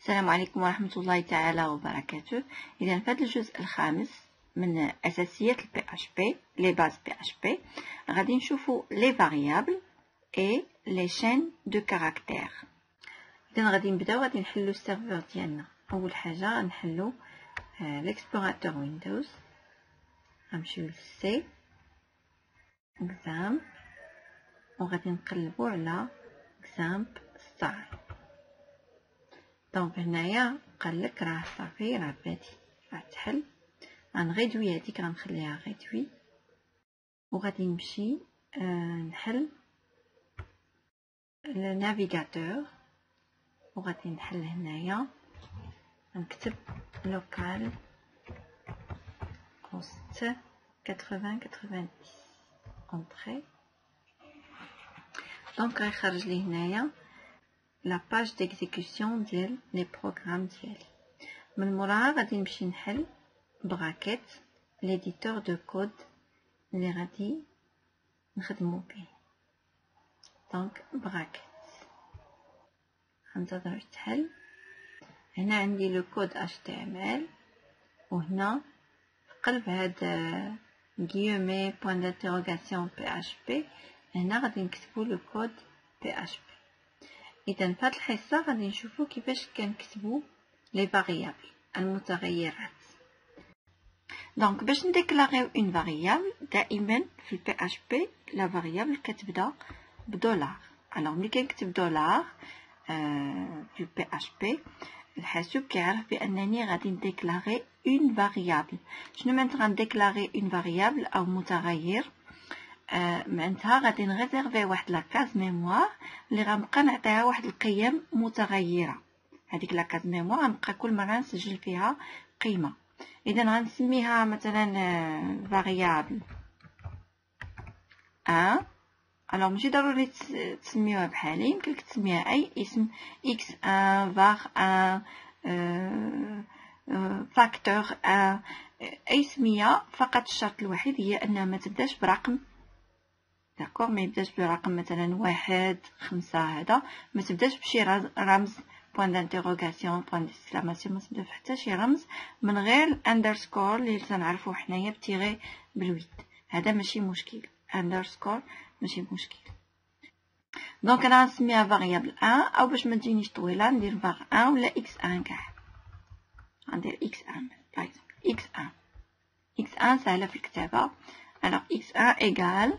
السلام عليكم ورحمة الله تعالى وبركاته. إذا في هذا الجزء الخامس من أساسيات ال PHP les bases PHP غادي نشوفوا les variables et les chaînes de caractères. إذا غادي نبداو غادي نحلو السيرفر ديالنا. أول حاجة غنحلو l'explorateur Windows، غنمشيو ل C exam وغادي نقلبو على example star. دونك هنايا قالك راه صافي راه بادي راه تحل. غنغيدوي هاديك غنخليها غيدوي وغادي نمشي نحل النافيغاتور وغادي نحل هنايا نكتب لوكال host 8090 انطري. دونك غيخرج لي هنايا la page d'exécution ديال لي بروغرام ديالي. من موراها غادي نمشي نحل براكيت ليديتور دو كود اللي غادي نخدمو به. دونك براكيت غنتظر تحل. هنا عندي لو كود HTML وهنا في قلب هاد guillemets point d'interrogation PHP هنا غادي نكتبو لو كود PHP. إذا في هاد الحصة غادي نشوفو كيفاش كنكتبو لي فاريابل المتغيرات. دونك باش نديكلاغيو اون فاريابل دائما في البي اش بي لا فاريابل كتبدا بدولار. الوغ ملي كنكتب دولار في البي اش بي الحاسوب كيعرف بانني غادي نديكلاغي اون فاريابل. شنو معناتها غنديكلاغي اون فاريابل او متغير؟ معناتها غادي نغيزيرفي واحد لاكاز ميموار اللي غنبقى نعطيها واحد القيم متغيره. هذيك لاكاز ميموار غنبقى كل مره نسجل فيها قيمه. اذا غنسميها مثلا فاريابل 1. الوغ ماشي ضروري تسميوها بحالي، يمكن لك تسميها اي اسم x1 var1 فاكتور 1 اي سميه. فقط الشرط الوحيد هي انها ما تبداش برقم داكوغ، ما يبداش برقم مثلا 1 5. هذا ما تبداش بشي رمز بوين دانتيروغاسيون بوين ديكسكلاماسيون، ما تبدا حتى شي رمز من غير اندرسكور اللي تنعرفو حنايا بتيغي بالويد. هذا ماشي مشكل، اندرسكور ماشي مشكل. دونك انا غنسميها فاريابل 1 او باش ما تجينيش طويله ندير فار 1 ولا x1 كاع. غندير x1 باغ x1 x1 سهله في الكتابه. الوغ x1 ايغال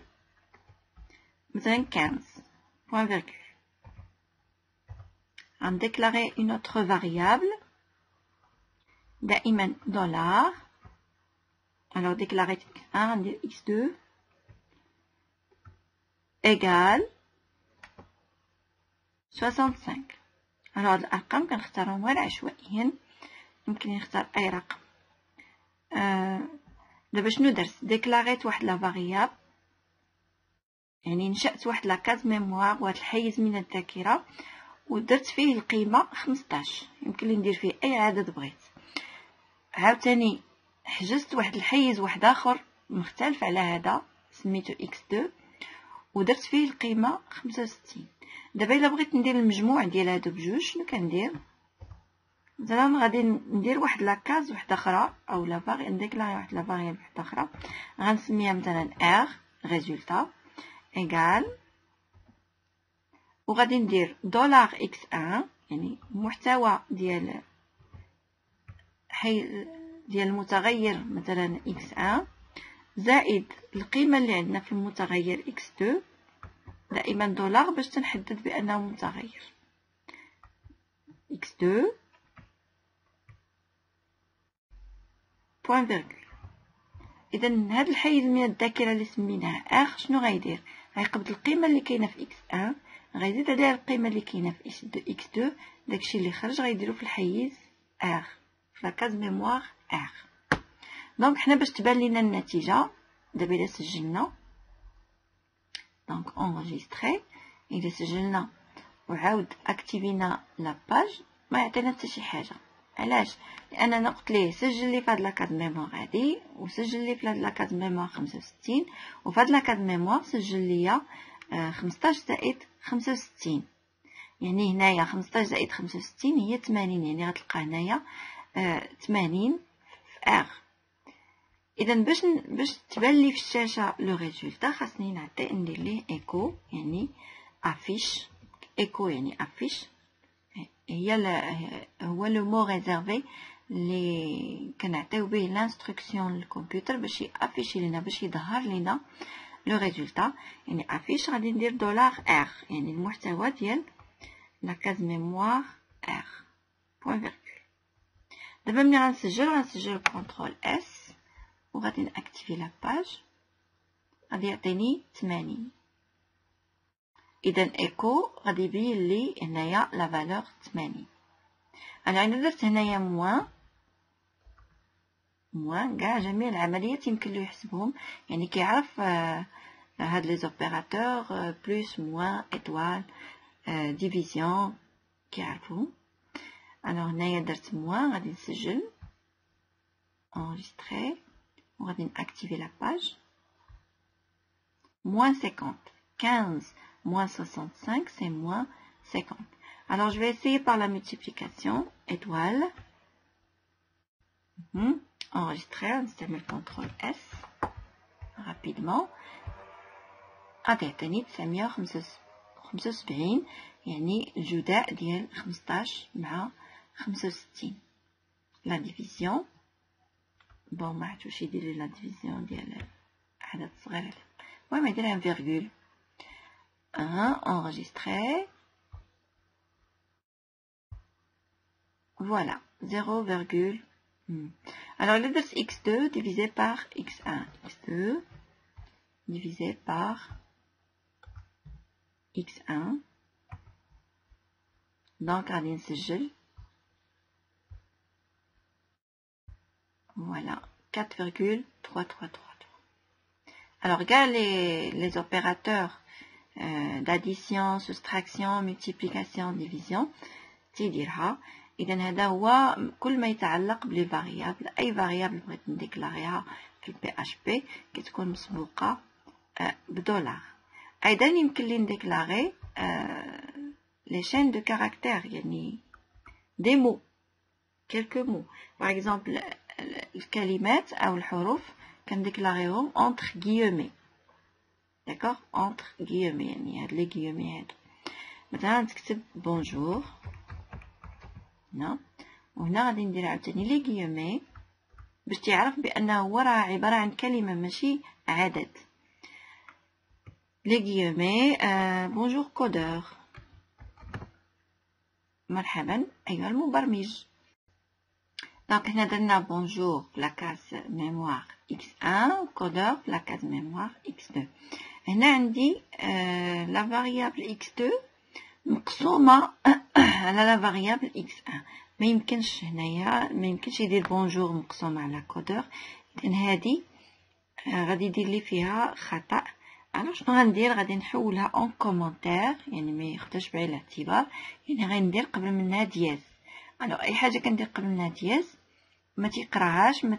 مثلا 15 بوين فيرغول. غنديكلاري اون اوتر فاريابل دائما دولار. الوغ ديكلاريت x1 غندير x2 égal 65. الوغ هاد الارقام كنختارهم غير عشوائيا، يمكن نختار اي رقم. دابا شنو درت؟ ديكلاريت واحد لا فاريابل، يعني نشأت واحد لاكاز ميموار، واحد الحيز من الذاكره ودرت فيه القيمه 15. يمكن لي ندير فيه اي عدد بغيت. عاوتاني حجزت واحد الحيز واحد اخر مختلف على هذا سميتو x2 ودرت فيه القيمه 65. دابا الا بغيت ندير المجموع ديال هادو بجوج شنو كندير؟ مثلا غادي ندير واحد لاكاز واحده اخرى او لا فاري نديكلاري واحد لا فاريابل واحده اخرى غنسميها مثلا r résultat égal وغادي ندير دولار x1 يعني محتوى ديال ديال المتغير مثلا x1 زائد القيمه اللي عندنا في المتغير x2 دائما دولار باش تنحدد بانه متغير x2 بوين فيرغول. اذا هاد الحيز من الذاكره اللي سميناه r شنو غيدير؟ غيقبض القيمه اللي كاينه في x1 غيزيد عليها القيمه اللي كاينه في x2. داكشي اللي خرج غيديرو في الحيز r في لاكاز ميموار r. دونك حنا باش تبان لينا النتيجه دابا الا سجلنا دونك انغيستري، اذا سجلنا وعاود اكتيفينا لاباج ما يعطينا حتى شي حاجه. علاش؟ لان انا قلت ليه سجل لي في هاد لاكاز ميموار هادي وسجل لي في هاد لاكاز ميموار 65 وفي هاد لاكاز ميموار سجل لي 15 زائد 65. يعني هنايا 15 زائد 65 هي 80 يعني غتلقى هنايا 80 في ار. اذا باش تبان لي في الشاشه لو ريزولتا خاصني ندير ليه ايكو يعني افيش. ايكو يعني افيش هو لو مو ريزيرفي اللي كنعطيو به لانستركسيون للكمبيوتر باش يافيشي لنا باش يظهر لنا لو ريزولتا. يعني افيش غادي ندير دولار ار يعني المحتوى ديال لا كاز ميموار ار بوين فيرغول. دابا ملي غنسجل كونترول اس وغادي ناكتيفي لا باج غادي يعطيني 80. اذا ايكو غادي يبين لي هنايا لا فالور 80. انا درت هنايا موان كاع جميع العمليات يمكن له يحسبهم يعني كيعرف هاد لي زوبيراتور بلس موان ايطوال ديفيزيون كيعرفهم. انا هنايا درت موان غادي نسجل enregistrer وغادي ناكتيفي لا باج moins 50 15 moins 65 c'est moins 50. Alors je vais essayer par la multiplication étoile. Enregistrer, on استعمل CTRL S rapidement. غتعطيني 975 يعني الجداء ديال 15 مع 65. لا ديفيزيون بون ما عرفتش يدير لي لا ديفيزيون ديال عدد صغير المهم يديرها ان فيرغول. enregistrer voilà 0, alors le درت x2 divisé par x1 x2 divisé par x1 donc غادي نسجل voilà 4,333. alors regarde les opérateurs d'addition, soustraction, multiplication, division تيديرها. اذا هذا هو كل ما يتعلق بلي فاريابل. اي فاريابل بغيت نديكلاريها في البي اش بي كتكون مسبوقه بدولار. ايضا يمكن لي نديكلاري لي شين دو كاركتير يعني دي مو quelques mots. par exemple الكلمات او الحروف كنديكلاريهم entre guillemets. d'accord entre guillemets يعني هاد لي guillemets هادو مثلا تكتب بونجور هنا وهنا غادي ندير عاوتاني لي guillemets باش تعرف بانه هو راه عباره عن كلمه ماشي عدد. لي guillemets بونجور كودور مرحبا ايها المبرمج. دونك هنا درنا بونجور لا كاس ميموار x1 كودور لا كاس ميموار x2. هنا عندي لا فاريابل x2 مقسومه على لا فاريابل x1. ما يمكنش هنايا ما يمكنش يدير بونجور مقسومه على كودور. اذا هذه غادي يدير لي فيها خطا. انا شنو غندير غادي نحولها اون كومونتير يعني ما ياخذش بعين الاعتبار يعني غندير قبل منها دياز. الو اي حاجه كندير قبل منها دياز ما تيقراهاش ما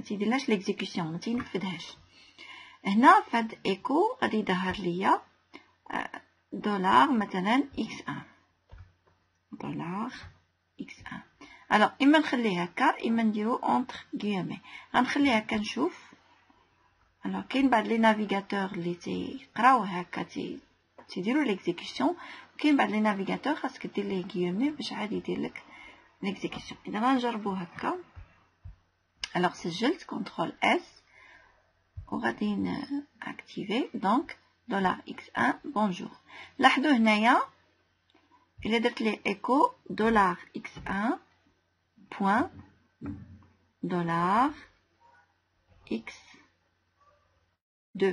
تيديرلاش ليكزيكسيون ما تينفذهاش. هنا فهاد ايكو غادي يظهر ليا دولار مثلا x1 دولار x1. الو اما نخليه هكا اما نديرو اونتر غيومي. غنخليه هكا نشوف. الو كاين بعض لي نافيغاتور اللي تيقراو هكا تيديروا ليكزيكسيون كاين بعض لي نافيغاتور خاصك دير ليه غيومي باش عاد يدير لك ليكزيكسيون. اذا غنجربو هكا. الو سجلت كونترول اس وغادي ناكتيفي دونك دولار x1 بونجور. لاحظوا هنايا الا درت لي ايكو دولار x1 بوين دولار x2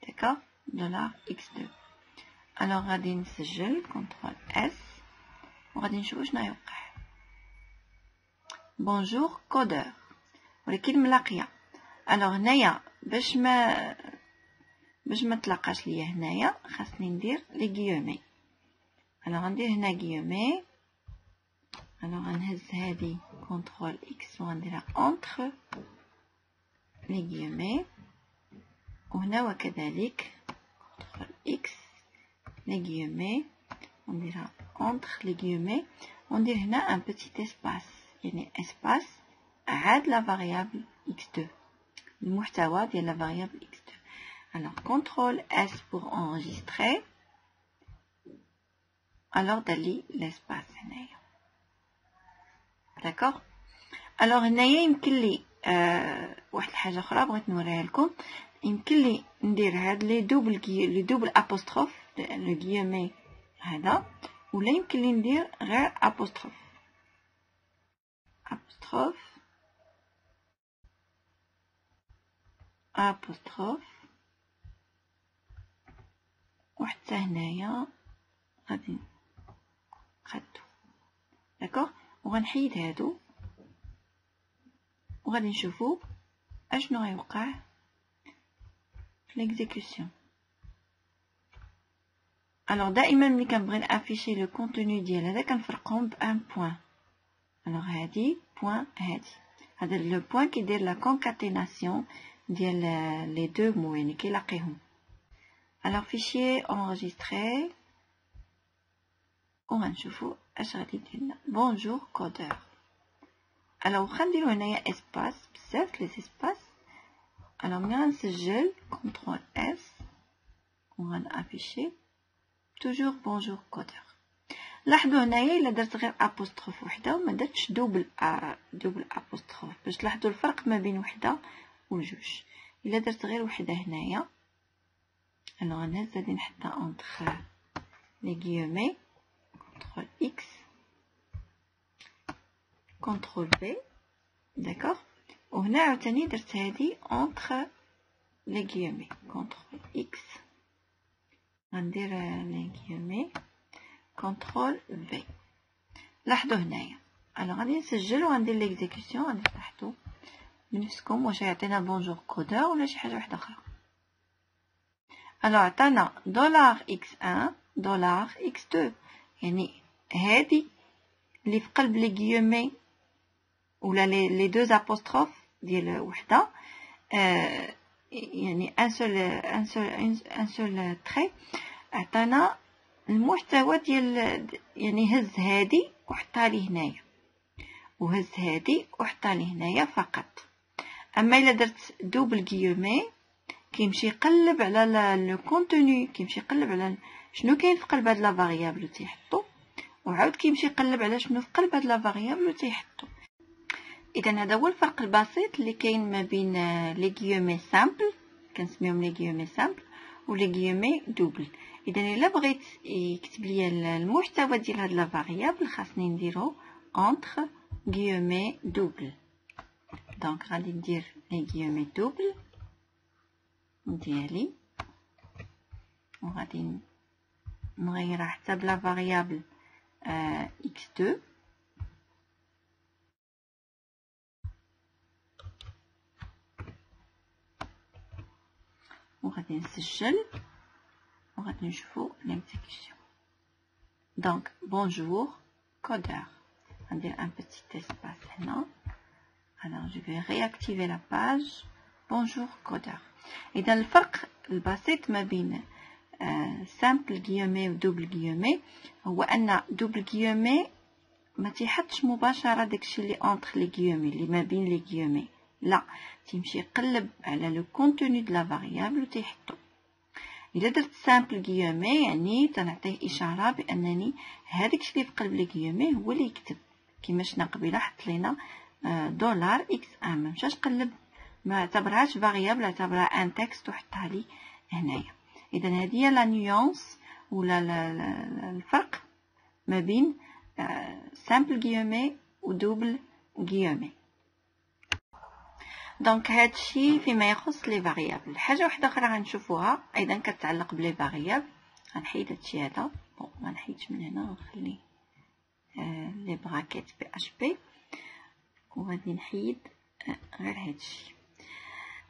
d'accord دولار x2. الوغ غادي نسجل كونترول اس وغادي نشوف شنو يوقع. بونجور كودور ولكن ملاقيه. الوغ هنايا باش ما تلقاش ليا هنايا خاصني ندير لي غيومي. الوغ غندير هنا غيومي. الوغ غنهز هذه كونترول اكس وغنديرها اونتر لي غيومي وهنا وكذلك كونترول اكس les guillemets, on dira entre les guillemets, on dira هنا un petit espace, يعني espace عاد la variable x2, المحتوى ديال la variable x2. Alors CTRL S pour enregistrer. Alors دالي l'espace هنايا. d'accord. alors هنايا يمكن لي واحد الحاجه اخرى بغيت نوريها لكم. يمكن لي ندير هاد لي دوبل ابوستروف لو غيومي هذا، ولا يمكن لي ندير غير ابوستروف وحتى هنايا غادي نخدو. داكوغ. وغنحيد هادو وغادي نشوفو اشنو غيوقع في ليكزيكسيون. alors دائما ملي كنبغي نافيشي لو كونتوني ديال هذا كنفرقهم بان بوين. alors هادي بوين هادي، هذا لو بوين كيدير لا كونكاتيناسيون ديال لي دو مو، يعني كيلاقيهم. alors fichier enregistré وغنشوفو اش غادي يدير لنا. bonjour codeur. alors واخا نديرو هنايا اسباس بزاف لي اسباس. alors ملي غنسجل كونترول اس وغنافيشي toujours bonjour codeur. لاحظوا هنايا الا درت غير ابوستروف وحده وما درتش دوبل ابوستروف باش تلاحظوا الفرق ما بين وحده وجوج. الا درت غير وحده هنايا alors هنا غادي نحطها entre les guillemets CTRL X CTRL V. d'accord. وهنا عاوتاني درت هذه entre les guillemets CTRL X غندير les guillemets CTRL V. لاحظوا هنايا انا غادي نسجل وغندير ليكزيكسيون. غادي تلاحظوا بنفسكم واش يعطينا بونجور كودور ولا شي حاجه واحده اخرى. alors عطانا $x1 $x2، يعني هادي اللي في قلب لي غيومي ولا لي دو ابوستروف ديال وحده، يعني ان سول تري عطانا المحتوى ديال، يعني هز هادي وحطها لي هنايا وهز هادي وحطها لي هنايا فقط. اما الا درت دوبل غيومي كيمشي يقلب على لو كونتوني، كيمشي يقلب على شنو كاين في قلب هاد لا فاريابل وتيحطو، وعاود كيمشي يقلب على شنو في قلب هاد لا فاريابل وتيحطو. اذا هذا هو الفرق البسيط اللي كاين ما بين لي غيومي سامبل كنسميهم لي غيومي سامبل ولي غيومي دوبل. اذا الا بغيت يكتب لي المحتوى ديال هاد لا فاريابل خاصني نديرو entre غيومي دوبل. دونك غادي ندير لي غيومي دوبل ديالي وغادي نغيرها حتى بلا فاريابل x2 وغادي نسجل وغادي نشوفو ليكزيكسيون. دونك bonjour codeur. غندير un petit espace هنا. alors je vais réactiver la page bonjour codeur. اذا الفرق البسيط ما بين سامبل غيومي ودوبل غيومي هو ان دوبل غيومي ما تيحطش مباشره داكشي اللي اونتر لي غيومي اللي ما بين لي غيومي، لا تيمشي يقلب على لو كونتوني د لا فاريابل وتيحطو. الا درت سامبل غيومي يعني تنعطيه اشاره بانني هذاك الشيء اللي في قلب لي غيومي هو اللي يكتب، كما شفنا قبيله حط لينا $x1 ما مشاش قلب، ما اعتبرهاش فاريابل، اعتبرها ان تكست وحطها لي هنايا. اذا هذه هي لا نيونس ولا الفرق ما بين سامبل غيومي ودوبل غيومي. دونك هادشي فيما يخص لي فاريابل. حاجه واحده اخرى غنشوفوها ايضا كتعلق بلي فاريابل. غنحيد هادشي هذا، ما نحيدش من هنا، نخلي لي براكيت بي اش بي وغادي نحيد غير هادشي.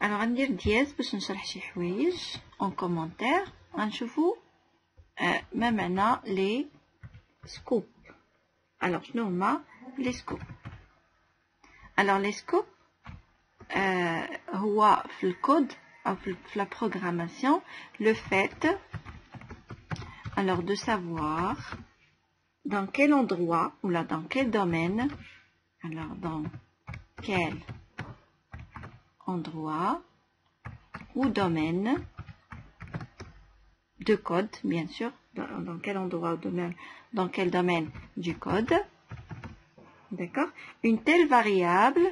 انا غندير دياز باش نشرح شي حوايج اون كومونتير. غنشوفو ما معنى لي سكوب. alors شنو هما لي سكوب؟ alors لي سكوب هو في الكود او في لا بروغراماسيون لو فيت alors de savoir dans quel endroit ou là dans quel domaine, alors dans quel endroit ou domaine de code, bien sûr, dans quel endroit ou domaine, dans quel domaine du code, d'accord, une telle variable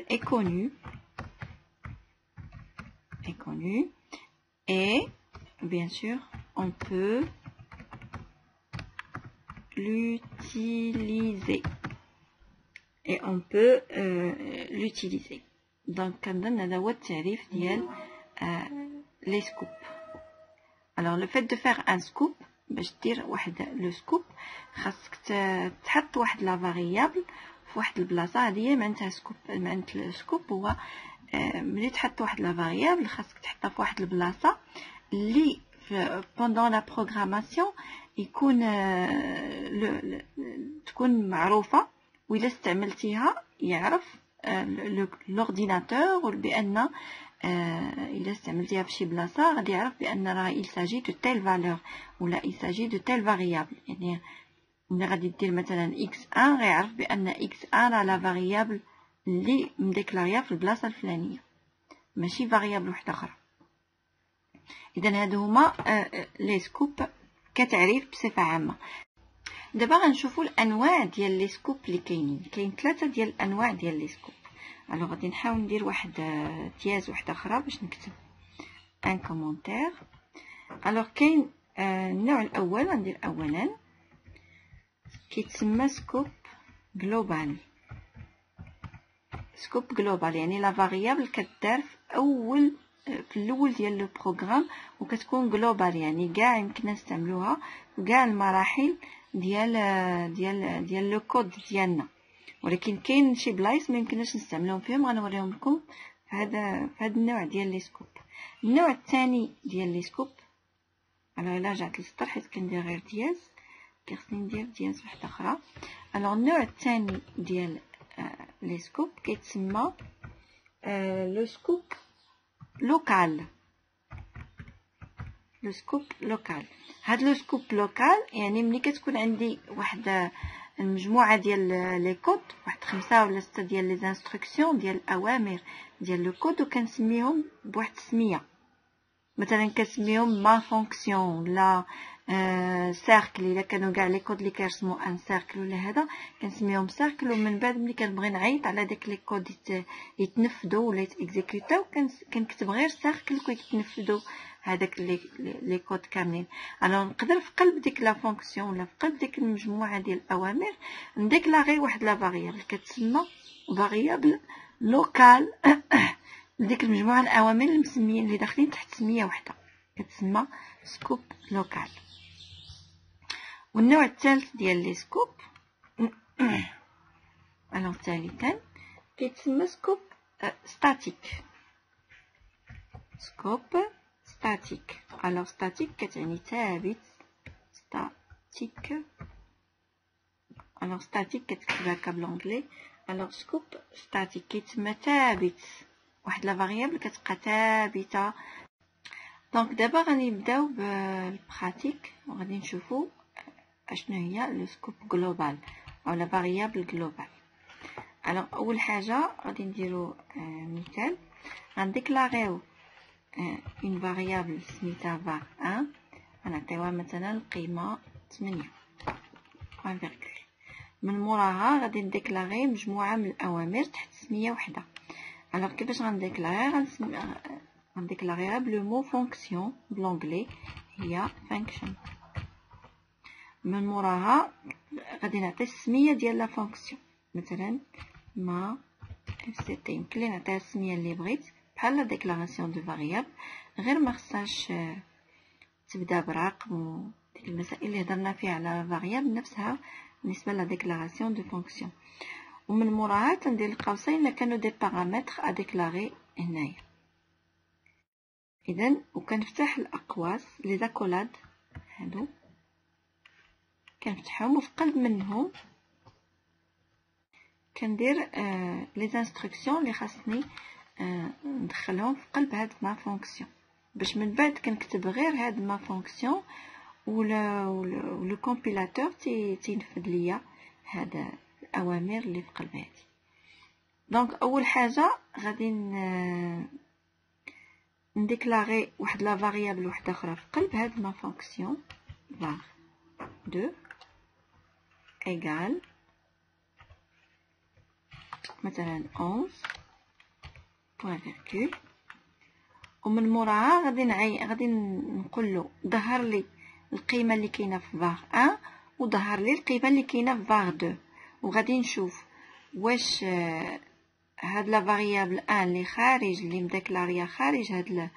est connue, et bien sûr on peut l'utiliser donc كنظن هذا هو التعريف ديال les scoops. alors le fait de faire un scoop باش دير واحد لو سكوب خاصك تحط واحد لا فاريابل في واحد البلاصه، هذه معناتها سكوب. معناتها السكوب هو ملي تحط واحد لا فاريابل خاصك تحطها في واحد البلاصه اللي pendant la programmation يكون تكون معروفه، وإلا استعملتيها يعرف l'ordinateur بأن إلا استعملتيها في شي بلاصة غادي يعرف بأن راه il s'agit de telle valeur ولا il s'agit de telle variable. يعني ملي غادي دير مثلا x1 غيعرف بأن x1 راه لا فاريابل اللي مديكلاريا في البلاصة الفلانية، ماشي فاريابل واحدة أخرى. إذا هادو هما لي سكوب كتعريف بصفة عامة. دابا غنشوفوا الانواع ديال لي سكوب اللي كاين 3 ديال الانواع ديال لي سكوب. الوغ غادي نحاول ندير واحد دياز واحده اخرى باش نكتب ان كومونتير. الوغ كاين النوع الاول غندير اولا كيتسمى سكوب جلوبال. سكوب جلوبال يعني لا فاريابل كدار في الاول ديال لو بروغرام وكتكون جلوبال، يعني كاع يمكن نستعملوها في كاع المراحل ديال لو كود ديالنا، ولكن كاين شي بلايص ما يمكنناش نستعملوهم فيهم، غنوريهم لكم في هذا النوع ديال لي سكوب. النوع الثاني ديال لي سكوب، انا الا رجعت للسطر حيت كندير غير دياز كيخصني ندير دياز واحده اخرى. النوع الثاني ديال لي سكوب كيتسمى لو سكوب لوكال. لو سكوب لوكال، هاد لو سكوب لوكال يعني ملي كتكون عندي واحد المجموعه ديال لي كود، واحد 5 ولا 6 ديال لي انستركسيون ديال الاوامر ديال لو كود، وكنسميهم بواحد السميه، مثلا كنسميهم ما فونكسيون ولا سيركل. الا كانوا كاع لي كود اللي كيرسموا ان سيركل ولا هذا كنسميهم سيركل، ومن بعد ملي كنبغي نعيط على داك لي كود يتنفذوا ولا يتيكزيكوتاو كنكتب غير سيركل كيتنفذوا هذاك لي كود كاملين. انا نقدر في قلب ديك لا فونكسيون ولا في قلب ديك المجموعه ديال الاوامر نديكلاغي واحد لا فاريابل كتسمى فاريابل لوكال لديك المجموعه الاوامر المسميين اللي داخلين تحت سميه واحده كتسمى سكوب لوكال. والنوع الثالث ديال لي سكوب ثالثا كيتسمى سكوب ستاتيك. سكوب ستاتيك. ستاتيك كتعني ثابت. ستاتيك ستاتيك كتكتبها بالانجلي. سكوب ستاتيك كيتسمى ثابت، واحد لا فاريابل كتبقى ثابته. دونك دابا غادي نبداو بالبراتيك وغادي نشوفوا اشنو هي لو سكوب جلوبال او لا فاريابل جلوبال. اول حاجه غادي نديرو مثال، غنديكلاريو اون فاريابل سميتها var1 غنعطيوها مثلا القيمه 8 من موراها غادي نديكلاري مجموعه من الاوامر تحت سميه وحده. كيفاش غنديكلاريها بلو مو فونكسيون بالانجلي هي function. من موراها غادي نعطي السميه ديال لا فونكسيون، مثلا ما fct. يمكن لي نعطيها السميه اللي بغيت بحال لا ديكلاراسيون دو فاريابل، غير ما خصهاش تبدا برقم وديك المسائل اللي هضرنا فيها على فاريابل نفسها بالنسبه لا ديكلاراسيون دو فونكسيون. ومن موراها تندير القوسين الا كانوا دي بارامتر ا ديكلاري هنايا. اذا وكنفتح الاقواس لي زاكولاد هادو كنفتحهم، وفي قلب منهم كندير لي انستركسيون اللي خاصني ندخلهم في قلب هاد ما فونكسيون. باش من بعد كنكتب غير هاد ما فونكسيون و لو كومبيلاتور تينفذ ليا هاد الاوامر اللي في قلب هادي. دونك اول حاجه غادي نديكلاري واحد لا فاريابل واحده اخرى في قلب هاد ما فونكسيون var 2 égal مثلا 11 بوين فيرغول، ومن موراها غادي نقول له ظهر لي القيمه اللي كاينه في var 1 وظهر لي القيمه اللي كاينه في var 2، وغادي نشوف واش هاد لا فاريابل 1 اللي خارج اللي مديكلاريا خارج هاد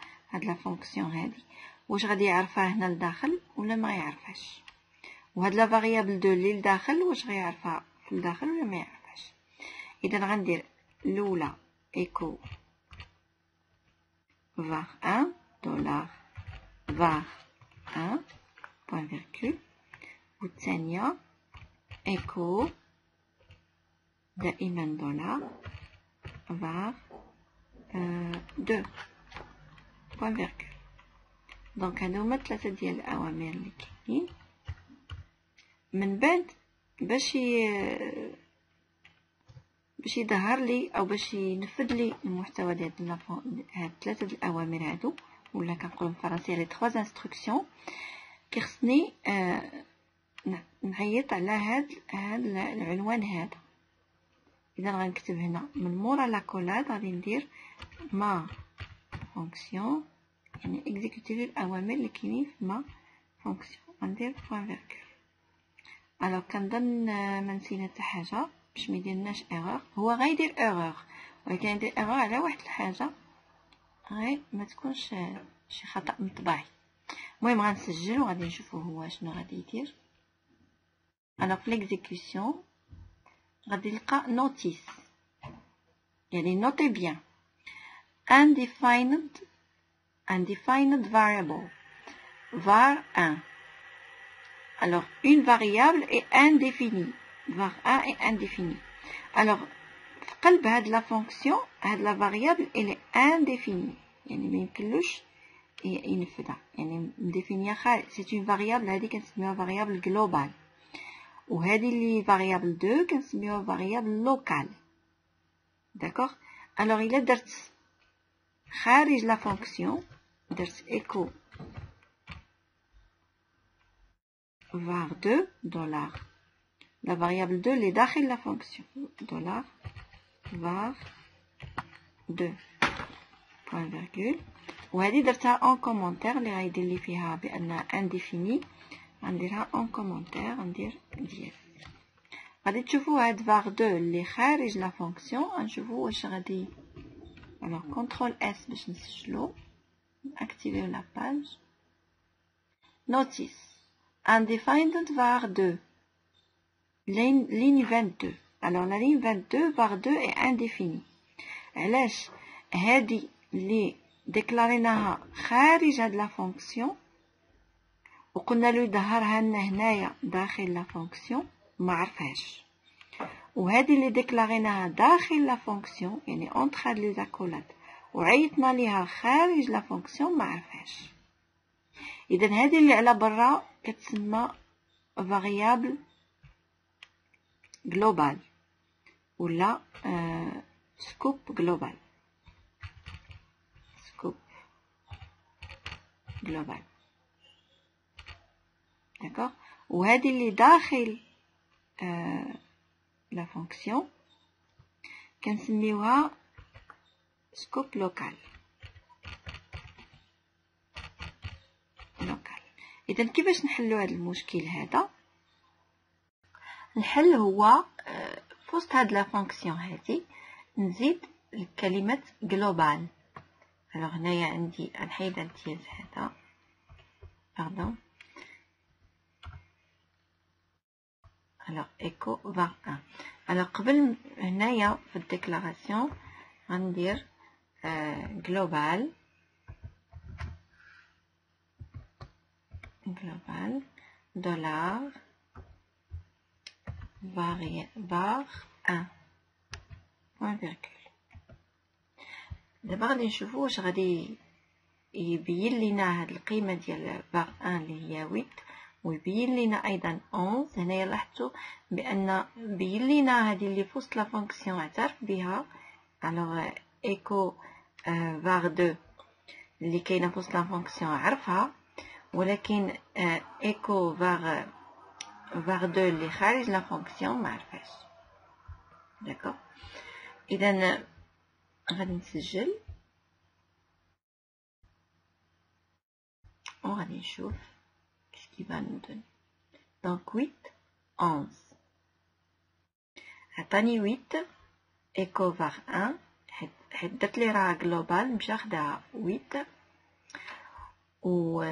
لا فونكسيون هادي واش غادي يعرفها هنا لداخل ولا ما يعرفهاش، وهاد لا فاريابل 2 اللي لداخل واش غيعرفها في الداخل ولا ما يعرفهاش. اذا غندير الاولى ايكو var 1 دولار var 1 بوين فيرغول، والثانيه ايكو دائما دولار var 2 بوين فيرغول. دونك هادو هما 3 ديال الاوامر اللي كاينين. من بعد باش يظهر لي او باش ينفذ لي المحتوى ديال هاد 3 د الاوامر هادو، ولا كنقولوا بالفرنسيه لي 3 انستركسيون، كيخصني نعيط على هاد العنوان هذا. اذا غنكتب هنا من مورا لاكولاد غادي ندير ما فونكسيون، يعني اكزيكوتي الاوامر اللي كاينين في ما فونكسيون، غندير بوين فيرغول. الوغ كنظن ما نسينا حتى حاجه باش ما يديرناش ايرور. هو غيدير ايرور، ولكن يدير ايرور على واحد الحاجه غير ما تكونش شي خطا مطبعي. المهم غنسجل وغادي نشوفو هو شنو غادي يدير. الوغ في ليكزيكسيون غادي نلقى نوتيس، يعني نوتي بيان undefined variable var 1. Alors une variable est indéfinie, var 1 est indéfinie. Alors في قلب هاد لا فونكسيون هاد لا فاريابل elle est indéfinie، يعني ما يمكنلوش ينفذها، يعني مديفينيا خارج. سي اون فاريابل هادي كنسميوها فاريابل جلوبال، وهذه اللي فاريابل 2 كنسميوها فاريابل لوكال. داكوغ. الوغ الا درت خارج لا فونكسيون درت ايكو var 2 دولار لا فاريابل 2 اللي داخل لا فونكسيون دولار var 2 بوين فيرغول، وهذه درتها اون كومونتير اللي غايدير لي فيها بان انديفيني، غنديرها اون كومونتير، غندير ديال. غادي تشوفوا هاد var 2 اللي خارج لا فونكسيون، غنشوفوا واش غادي. alors كونترول اس باش نسجلو ناكتيفيو لا باج. notice undefined var 2 ligne 22. alors la ligne 22 var 2 est indéfinie. علاش هادي اللي ديكلاريناها خارج هاد لا فونكسيون وقلنا له يظهرها لنا هنايا داخل لا فونكسيون ما عرفهاش، وهذه اللي ديكلاريناها داخل لا فونكسيون يعني اونتر هاد لي زاكولات وعيطنا ليها خارج لا فونكسيون ما عرفهاش. اذا هذه اللي على برا كتسمى فاريابل جلوبال ولا سكوب جلوبال. سكوب جلوبال داكوغ. وهذه اللي داخل لا فونكسيون كنسميوها سكوب لوكال. اذا كيفاش نحلو هذا المشكل هذا؟ الحل هو في وسط هاد لا فونكسيون هذه نزيد كلمه جلوبال. الوغ هنايا عندي نحيد الامتياز هذا باردون. الوغ ايكو var 1. الوغ قبل هنايا في الديكلاراسيون غندير جلوبال دولار var 1 بوين فيرغول. دابا غادي نشوفو واش غادي يبين لنا هاد القيمة ديال var 1 اللي هي 8 ويبين لنا ايضا 11. هنايا لاحظتوا بان بين لنا هذه اللي في وسط لا فونكسيون اعترف بها. الوغ ايكو var 2 اللي كاينه في وسط لا فونكسيون عرفها، ولكن ايكو var 2 اللي خارج لا فونكسيون ما عرفهاش. داكوغ، اذا غادي نسجل وغادي نشوف كيف va nous donner. Donc 8 11 عطاني 8 ايكو var 1 حيت درت لي راه جلوبال مشى خداها 8 و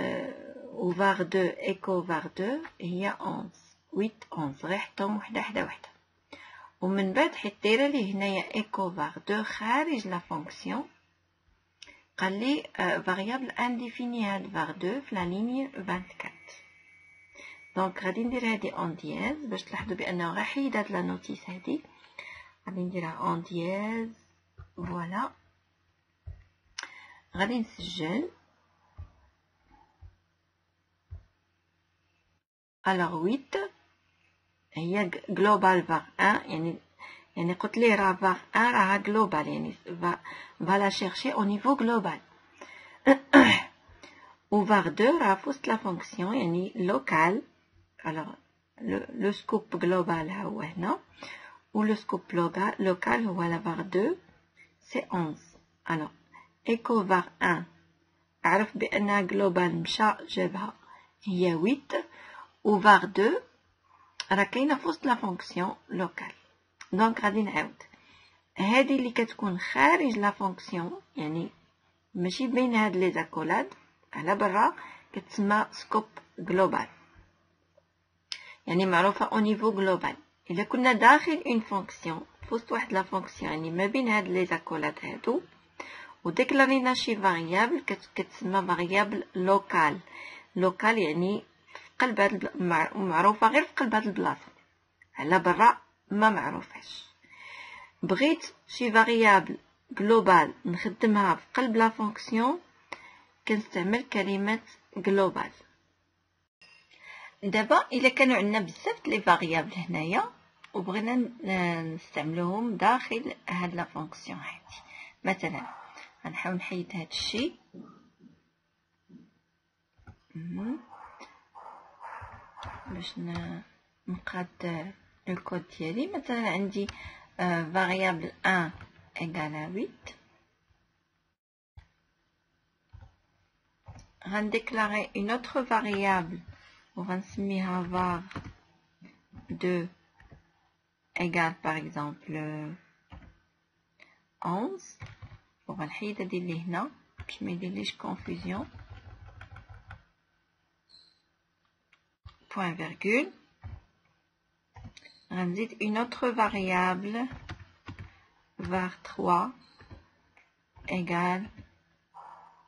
var 2 ايكو var 2 هي 11 8 11 غير حطهم وحده. ومن بعد حيت دايره لي هنايا ايكو var 2 خارج لا فونكسيون قال لي فاريابل انديفيني هاد var 2 في لا ليني 24. دونك غادي ندير هادي اون دياز باش تلاحظوا بانه غا حيدات لا نوتيس هادي، غادي نديرها اون دياز فوالا. غادي نسجل. الوغ 8 هي جلوبال var 1 يعني قلت ليه راه var 1 راها جلوبال يعني فالا شيرشي او نيفو جلوبال. و var 2 راه في وسط لا فونكسيون يعني لوكال. الوغ لو سكوب جلوبال هو هنا و لو سكوب لوكال هو لا var 2 سي 11. الوغ ايكو var 1 عرف بانها جلوبال مشى جابها هي 8 و var 2 راه كاينه في وسط لا فونكسيون لوكال. دونك غادي نعاود هذه اللي كتكون خارج لا فونكسيون يعني ماشي بين هاد لي زاكولاد على برا كتسمى سكوب جلوبال يعني معروفه او نيفو جلوبال. الا كنا داخل اون فونكسيون في وسط واحد لا فونكسيون يعني ما بين هاد لي زاكولاد هادو وديكلارينا شي فاريابل كتسمى فاريابل لوكال يعني في قلب هاد معروفه غير في قلب هاد البلاصه على برا ما معروفاش. بغيت شي فاريابل جلوبال نخدمها في قلب لا فونكسيون كنستعمل كلمه جلوبال. دابا الا كانوا عندنا بزاف لي فاريابل هنايا وبغينا نستعملوهم داخل هاد لا فونكسيون هادي، مثلا غنحاول نحيد هاد الشيء باش نقاد الكود ديالي. مثلا عندي variable 1 égale à 8. غنديكلاري une autre variable وغنسميها var 2 égale par exemple 11 وغنحيد هادي اللي هنا باش ما يديرليش confusion. point virgule. غنزيد une autre variable var 3 égale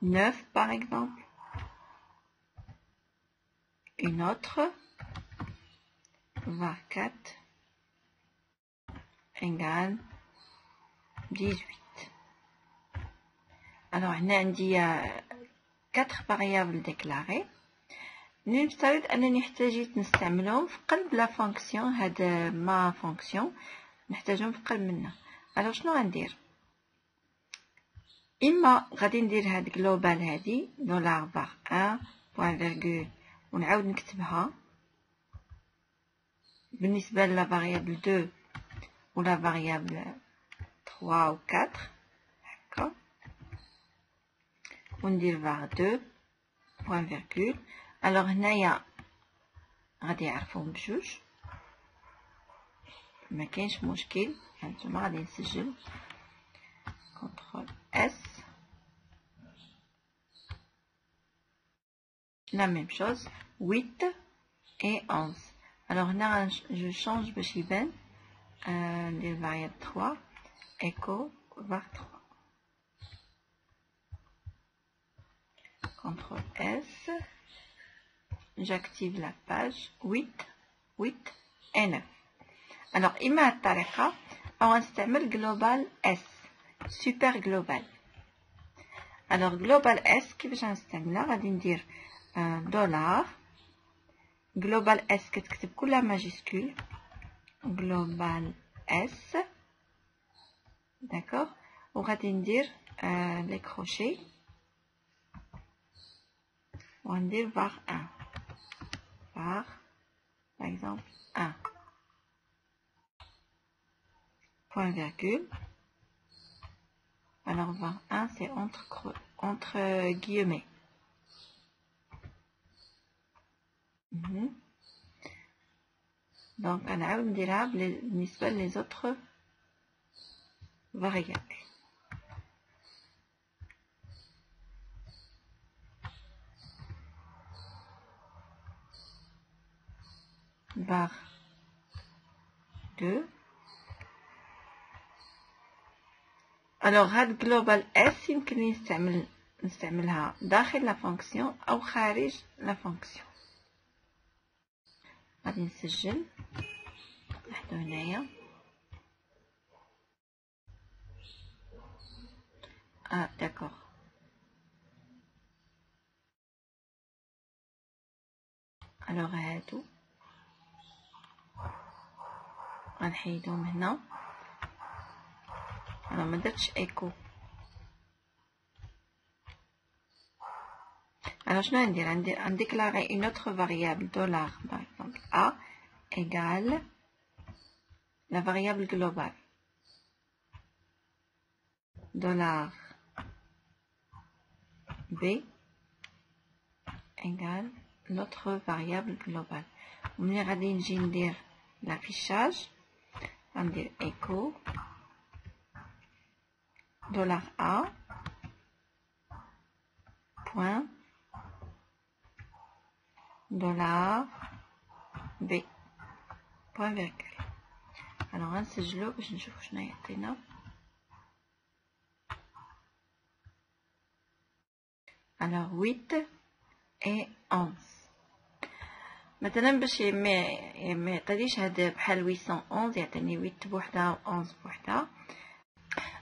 9 par exemple. Une autre var 4 égale 18. Alors هنا عندي 4 variables déclarées. نفترض انني احتاجيت نستعملهم في قلب لا فونكسيون. هاد ما فونكسيون نحتاجهم في قلب منها. الوغ شنو غندير؟ اما غادي ندير هاد جلوبال هادي دولار var 1 بوين فيرغول ونعاود نكتبها بالنسبه لا فاريابل 2 ولا فاريابل 3 و 4 هكا وندير var 2 بوين فيرغول. الوغ هنايا غادي يعرفوهم بجوج ما كاينش مشكل. هانتوما غادي نسجل كونترول اس la même chose 8 et 11. alors هنا je change باش يبان ندير variable 3 echo var 3 contrôle S. j'active la page 8 et 9. alors إما هاد الطريقة أو غنستعمل global S super global. alors global s كيفاش غنستعملها غادي ندير دولار global s كتكتب كلها ماجيسكول global s d'accord وغادي ندير لي كروشي وغندير var 1 var par exemple 1 point virgule. Alors 21 c'est entre guillemets. Donc on a les autres variables. Var 2. Alors هاد global s يمكن نستعملها داخل لا فونكسيون او خارج لا فونكسيون. غادي نسجل نحطو هنايا داكوغ. الوغ هادو غنحيدهم هنا. انا ما درتش ايكو. Alors شنو ندير déclarer une autre variable dollar par exemple a égale la variable globale dollar b égale l'autre variable globale. وملي غادي نجي ندير l'affichage غندير echo dollar a point dollar b point virgule. alors غنسجلو باش نشوف شنو يعطينا. alors 8 et 11 مثلا باش ما يعطيليش هذا بحال 811 يعطيني 8 بوحدها و 11 بوحدها.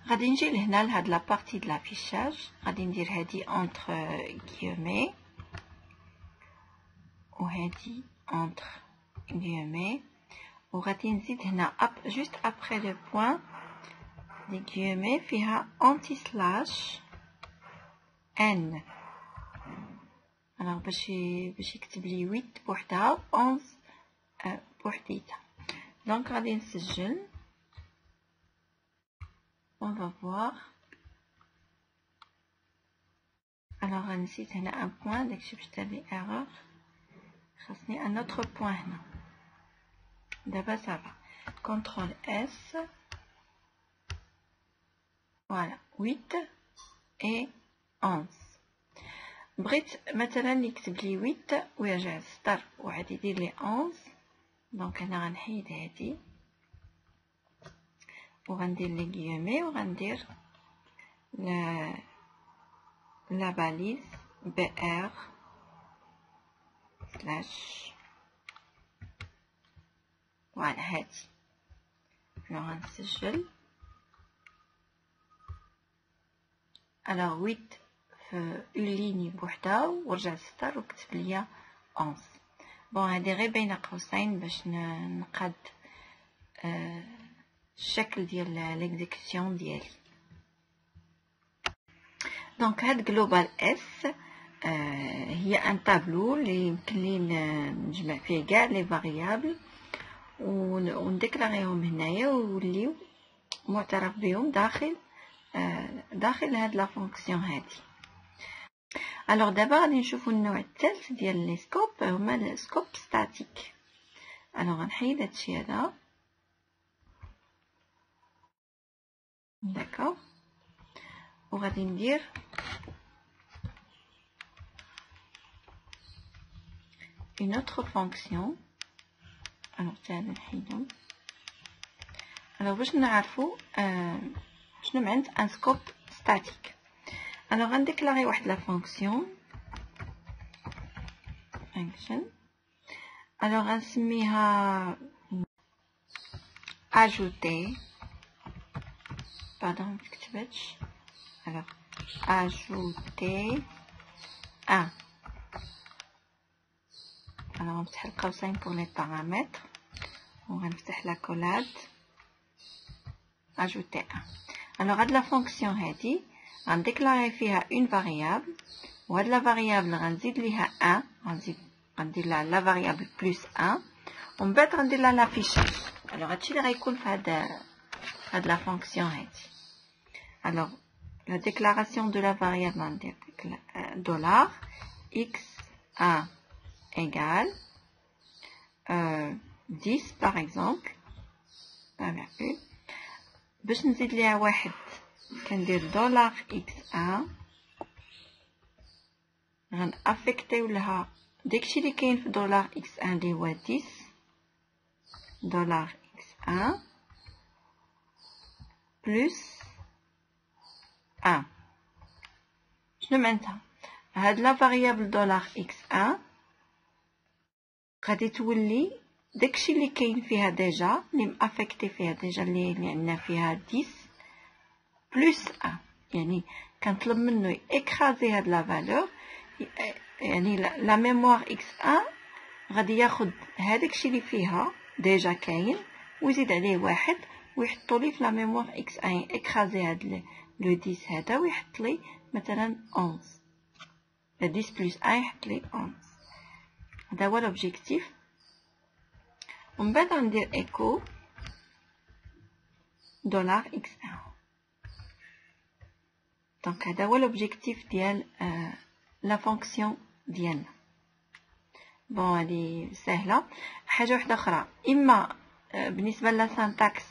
غادي نجي لهنا لهاد لا بارتي د لافيشاج غادي ندير هادي entre guillemets وهادي entre guillemets وغادي نزيد هنا juste après le point des guillemets فيها anti slash n. alors باش يكتب لي 8 بوحدها و 11 بوحديتها. دونك غادي نسجل. on va voir. alors غنزيد هنا ان بوين داكشي باش دار لي ايرور خاصني ان autre بوين هنا. دابا صافا كونترول اس فوالا 8 et 11. بغيت مثلا يكتب لي 8 ويرجع للسطر وعاد يدير لي 11 دونك انا غنحيد هادي وغندير لي غيومي وغندير لا باليز br سلاش فوالا هادي. لو غنسجل. alors 8 في اون ليني بوحدها ورجع للسطر وكتب ليا 11. بون هادي غير بين قوسين باش نقاد الشكل ديال ليكزيكسيون ديالي. دونك هاد جلوبال اس هي ان طابلو اللي يمكن لي نجمع فيه كاع لي فاريابل ونديكلاريهم هنايا ويوليو معترف بهم داخل هاد لا فونكسيون هادي. الوغ دابا غادي نشوفو النوع الثالث ديال لي سكوب هما السكوب ستاتيك. الوغ غنحيد هادشي هذا داكوغ وغادي ندير une autre fonction. alors تعالوا نحيدهم. alors باش نعرفوا شنو معنات ان سكوب ستاتيك. alors غنديكلاري واحد لا فونكسيون function. alors غنسميها ajouter pardon مكتبتش. alors ajouter 1. Alors on va القوسين pour les paramètres. On va faire la collade. Ajouter 1. Alors de la fonction هذه on déclare فيها une variable. وهاد la variable غنزيد ليها 1. غندير لها la variable plus 1. ومن بعد غندير لها l'affichage. Alors هادشي اللي غيكون في هاد la fonction هذه. Alors la déclaration de la variable on dit dollar x1 égale 10 par exemple. باش نزيد ليها واحد كندير دولار x1 غنأفكتيو لها داكشي اللي كاين في دولار x1 اللي هو 10 دولار x1 بلس 1. شنو معناتها؟ هاد لا فاريابل دولار x1 غادي تولي داكشي اللي كاين فيها ديجا اللي مافيكتي فيها ديجا اللي عندنا فيها 10 بلس 1. يعني كنطلب منه يكرازي هاد لا فالور. يعني لا ميموار x1 غادي ياخد هذاك الشيء اللي فيها ديجا كاين ويزيد عليه واحد ويحطوا لي في لا ميموار x1 يكرازي هاد لو 10 هذا ويحط لي مثلا 11. 10 بلس 1 يحط لي 11. هذا هو لوبجيكتيف. ومن بعد غندير ايكو دولار x1. دونك هذا هو لوبجيكتيف ديال لا فونكسيون ديالنا. بون هادي سهله. حاجه واحده اخرى اما بالنسبه لا سانتاكس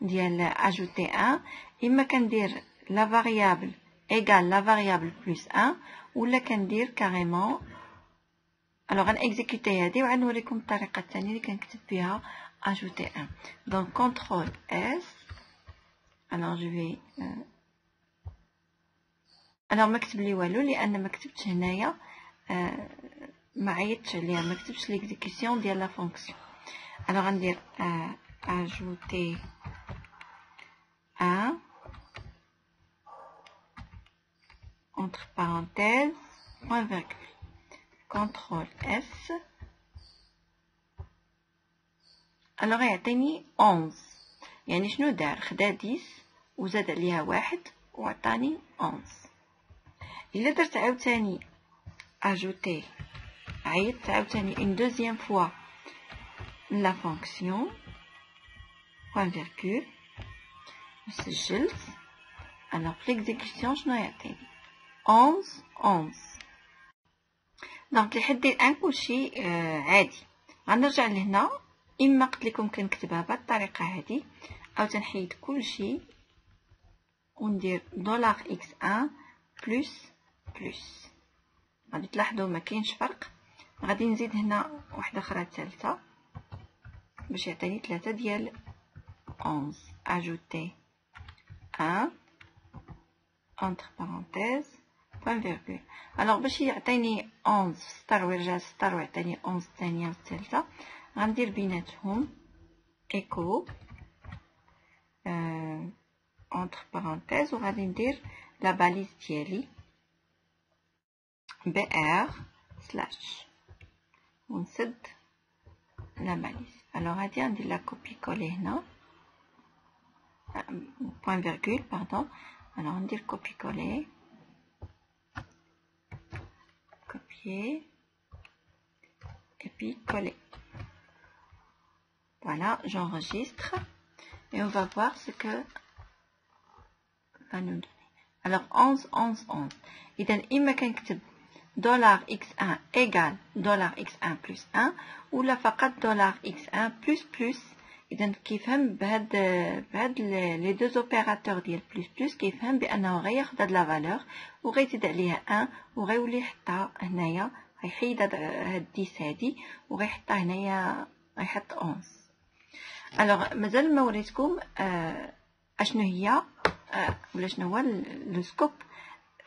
ديال اجوتي 1 اما كندير لا فاريابل ايغال لا فاريابل بلس 1 ولا كندير كاريمون. الوغ غنكزيكوتي هادي وعاد نوريكم الطريقه الثانيه اللي كنكتب بها اجوتي 1. دونك كونترول اس. الوغ جو في انا ما كتب لي والو لان ما كتبتش هنايا ما عيطتش عليها ما كتبتش ليكزيكسيون ديال لا فونكسيون. انا غندير اجوتي 1 entre parenthèses point virgule. contrôle S. alors يعطيني 11. يعني شنو دار؟ خدا 10 وزاد عليها واحد وعطاني 11. الا درت عاوتاني ajouter عيطت عاوتاني une deuxième fois la fonction point virgule وسجلت. alors في l'exécution شنو يعطيني؟ 11. دونك لحد الان كلشي عادي. غنرجع لهنا اما قلت لكم كنكتبها بهذه الطريقه هذه او تنحيد كلشي وندير دولار x1 بلس غادي تلاحظوا ما كاينش فرق. غادي نزيد هنا واحده اخرى ثالثه باش يعطيني 3 ديال 11. ajouter 1 entre parenthèses point virgule. alors باش يعطيني 11 في السطر ويرجع للسطر ويعطيني 11 الثانيه والثالثه غندير بيناتهم ايكو entre parenthèses وغادي ندير لا باليز ديالي br سلاش ونسد لا باليز. alors غادي ندير لا كوبي كولي هنا point virgule pardon. alors ندير كوبي كولي copier et puis coller. Voilà, j'enregistre et on va voir ce que va nous donner. alors 11. إذا إما كنكتب دولار x1 égale دولار x1 plus 1 ولا فقط دولار x1 plus. إذا كيفهم بهاد لي دو اوبيراتور ديال بلس كيفهم بأنه غياخد هاد لا فالور وغيزيد عليها 1 وغيولي يحطها هنايا غيحيد هاد 10 هادي وغيحطها هنايا غيحط 11. الوغ مازال ما وريتكم اشنو هي ولا شنو هو لو سكوب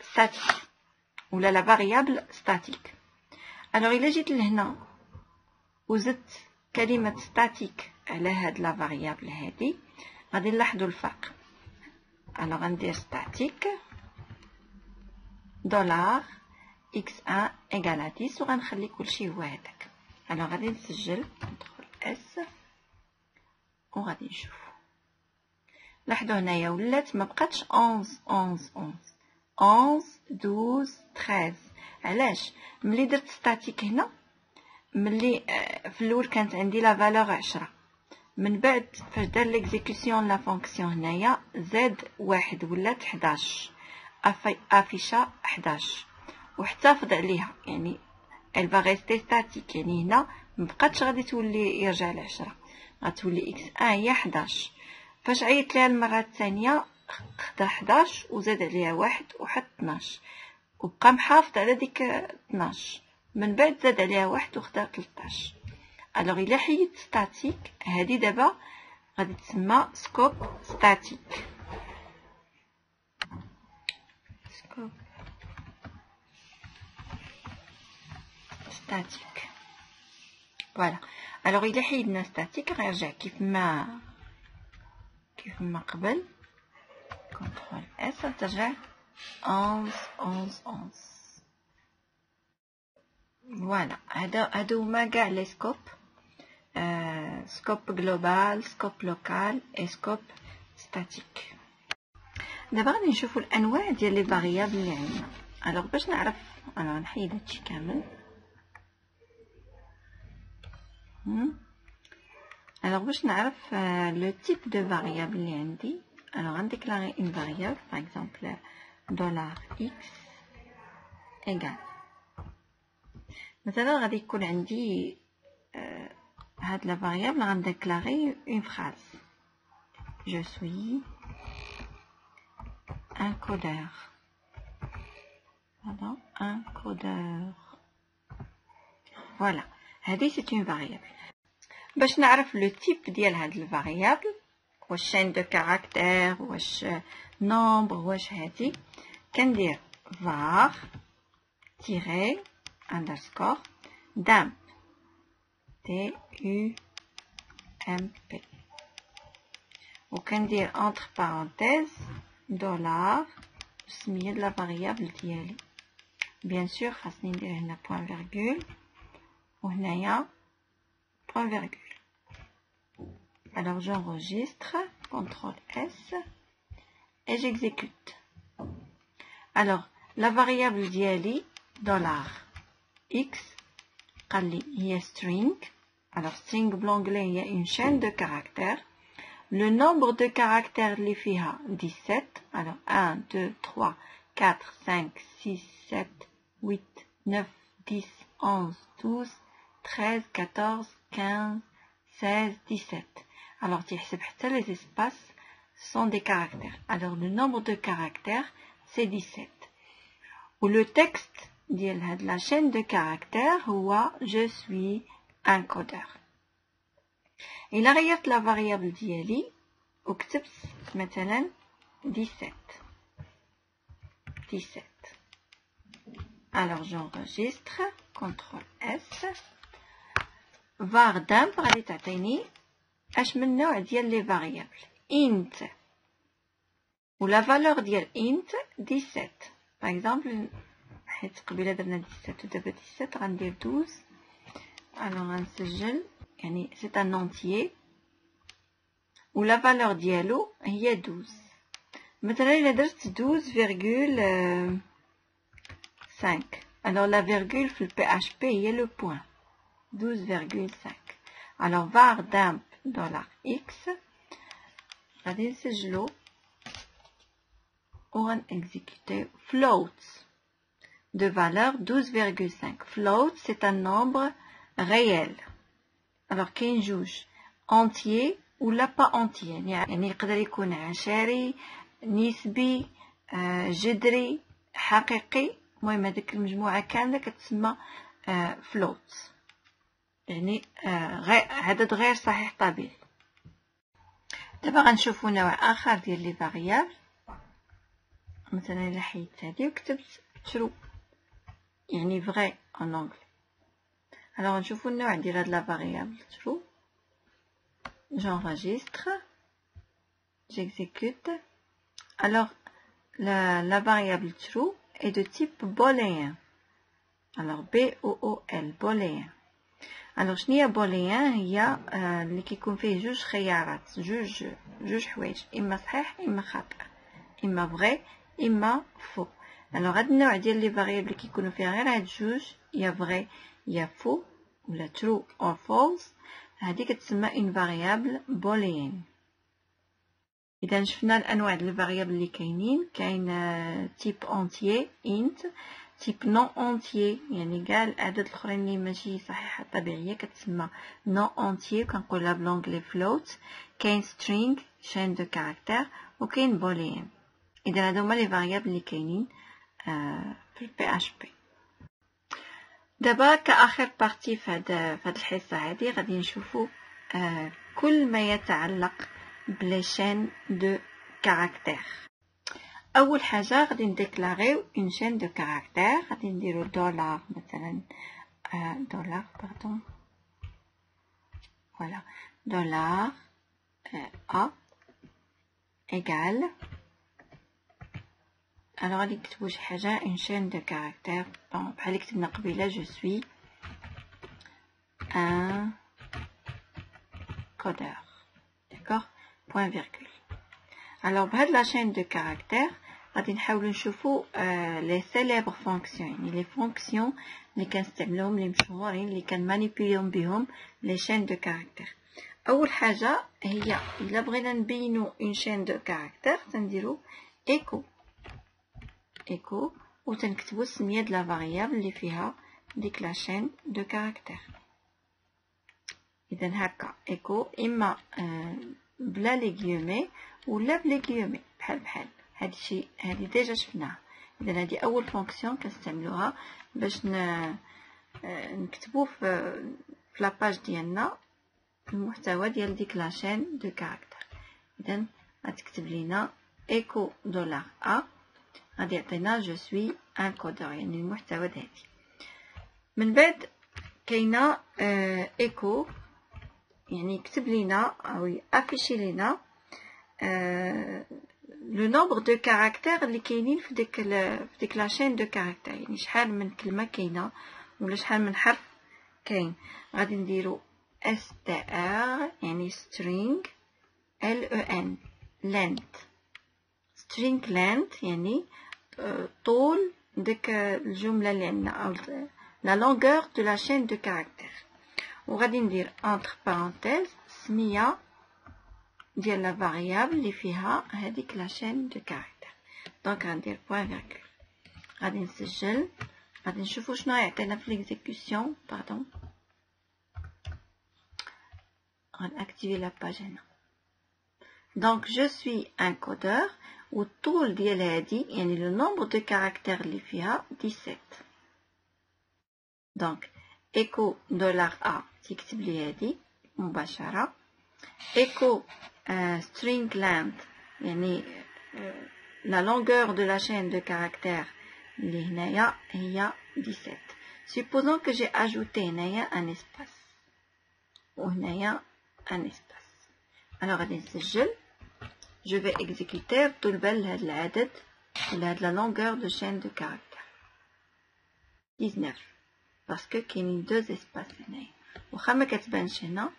ستاتيك ولا لا فاريابل ستاتيك. الوغ الا جيت لهنا وزدت كلمه ستاتيك على هاد لا فاريابل هادي غادي نلاحظوا الفرق. انا غندير ستاتيك دولار x1 égale à 10 وغنخلي كلشي هو هذاك. الوغ غادي نسجل ندخل اس وغادي نشوفو. لاحظوا هنايا ولات ما بقاتش 11 12 13. علاش؟ ملي درت ستاتيك هنا، ملي في الاول كانت عندي لا فالور 10، من بعد فاش دار ليكزيكسيون لا فونكسيون هنايا زاد واحد ولات 11، افيشا 11 واحتفظ عليها، يعني elle va rester statique. يعني هنا مبقاتش غادي تولي يرجع ل10، غتولي x1 هي 11. فاش عيطت ليها المره الثانيه خدا 11 وزاد عليها واحد وحط 12 وبقى محافظ على ديك 12، من بعد زاد عليها واحد وخدا 13. الوغ الا حيدت ستاتيك هذه دابا غادي تسمى سكوب ستاتيك. سكوب ستاتيك فوالا. الوغ الا حيدنا ستاتيك غيرجع كيف ما قبل. كنترول اس ترجع 11 فوالا. هادو هما كاع لي سكوب، سكوب جلوبال، سكوب لوكال اي سكوب ستاتيك. دابا غادي نشوفوا الانواع ديال لي فاريابل اللي عندنا. الوغ باش نعرف انا نحيد هادشي كامل. Alors باش نعرف le type de variable اللي عندي. alors غنديكلاري une variable par exemple $x égale مثلا غادي يكون عندي هاد la variable غنديكلاري une phrase je suis un codeur. Voilà, un codeur. Voilà, هذه c'est une variable. باش نعرف لو تيب ديال هاد الفاريابل، واش شين دو كاركتير واش نومبر واش هادي، كندير var تيري اندرسكور damp t u m p وكندير entre parenthèses دولار السميه ديال لا فاريابل ديالي. بيان سور خاصني ندير هنا بوين فيرغول وهنايا point virgule. Alors j'enregistre, CTRL S et j'exécute. Alors la variable diali $x هي string. Alors string l'anglais il y a une chaîne de caractères. Le nombre de caractères li fiha 17. Alors 1 2 3 4 5 6 7 8 9 10 11 12 13 14 15, 16, 17. Alors, les espaces sont des caractères. Alors, le nombre de caractères, c'est 17. Ou le texte de la chaîne de caractères, je suis un codeur. Et là, la variable d'Yali, ou maintenant 17. 17. Alors, j'enregistre, CTRL S. var damp غادي تعطيني اش من نوع ديال لي فاريابل int ولا فالور ديال int 17. باغ اكزومبل حيت قبيله درنا 17 ودابا 17 غندير 12. الوغ غنسجل يعني سي ان انتيي ولا فالور ديالو هي 12. مثلا الا درت 12,5 الوغ لا فيرغول في البي اش بي هي لو بوين 12,5. alors var damp $x غادي نسجلو وغنexécuter float de valeur 12,5. float c'est un nombre réel. alors كاين جوج entier ولا pas entier، يعني يقدر يكون عشري نسبي جذري حقيقي. المهم هذيك المجموعه كامله كتسمى float، يعني عدد غير صحيح طبيعي. دابا غنشوفو نوع اخر ديال لي فاريابل. مثلا الا حيدت هادي وكتبت true يعني vrai en anglais. alors غنشوفو النوع ديال هاد لا فاريابل true. j'enregistre, j'exécute. alors la variable true est de type booléen. Alors B-O-O-L, booléen. Alors شنو هي booléen؟ هي اللي كيكون فيه جوج خيارات، جوج حوايج، اما صحيح اما خاطئ، اما vrai اما faux. alors هاد النوع ديال لي فاريابل اللي كيكونوا فيها غير هاد جوج، يا vrai يا faux ولا true or false، هذه كتسمى une variable booléenne. اذا شفنا الانواع ديال الفاريابل اللي كاين تيب entier int، تيب نون اونتيي يعني كاع الاعداد الاخرين اللي ماشي صحيحه طبيعيه كتسمى نون اونتيي، كنقولها بلونجلي فلوت. كاين سترينغ شين دو كاركتير، وكاين بوليان. اذا هادو هما لي فاريابل اللي كاينين في البي اش بي. دابا كاخر بارتي في هاد الحصه هادي غادي نشوفوا كل ما يتعلق بلي شين دو كاركتير. اول حاجه غادي نديكلاريو اون شين دو كاركتير، غادي نديرو دولار مثلا، دولار باردون، فوالا دولار ا ايغال. انا غادي نكتبو شي حاجه اون شين دو كاركتير، بحال اللي كتبنا قبيله جو سوي ان كودور، داكوغ بوين فيرغول. alors بهاد لا شين دو كاركتير غادي نحاولوا نشوفوا لي سيليبر فونكسيون، يعني لي فونكسيون اللي كنستعملوهم اللي مشهورين اللي كنمانيبيليو بهم لي شين دو كاركتير. اول حاجه هي الا بغينا نبينوا اون شين دو كاركتير تنديروا ايكو وتنكتبوا السميه ديال لا فاريابل اللي فيها ديك لا شين دو كاركتير. اذا هكا ايكو اما بلا لي غيومي ولا بلي غيومي، بحال هادشي هادي ديجا شفناها. اذا هادي اول فونكسيون كنستعملوها باش نكتبوا في لاباج ديالنا المحتوى ديال ديك لا شين دو كاركتير. اذا غتكتب لينا ايكو دولار ا، غادي يعطينا جو سوي ان كودور، يعني المحتوى هادي. من بعد كاينه ايكو، يعني يكتب لينا او افيشي لينا لو نومبر دو كاركتير اللي كاينين في ديك لا شين دو كاركتير، يعني شحال من كلمه كاينه ولا شحال من حرف كاين. غادي نديرو str يعني string len length، string length يعني طول ديك الجمله اللي عندنا او la longueur de la chaîne de caractères. وغادي ندير entre parenthèses سميه ديال لا فاريابل اللي فيها هذيك لا شين دو كاركتير. دونك غندير بوين فيرغول، غادي نسجل، غادي نشوفوا شنو يعطينا في ليكزيكسيون. باردون، غنأكتيفي لا باج هنا. دونك جو سوي ان كودور، والطول ديال هادي يعني لو نومبر دو كاركتير اللي فيها 17. دونك ايكو دولار ا تيكتب لي هادي مباشره، ايكو string length يعني la longueur de la chaîne de caractères اللي هنايا هي 17. supposons que j'ai ajouté هنايا un espace وهنايا un espace. alors غادي نسجل، je vais exécuter طول بال لهاد العدد ولا هاد la longueur de chaîne de caractères 19 باسكو كاينين 2 espaces هنايا، واخا ما كتبانش هنا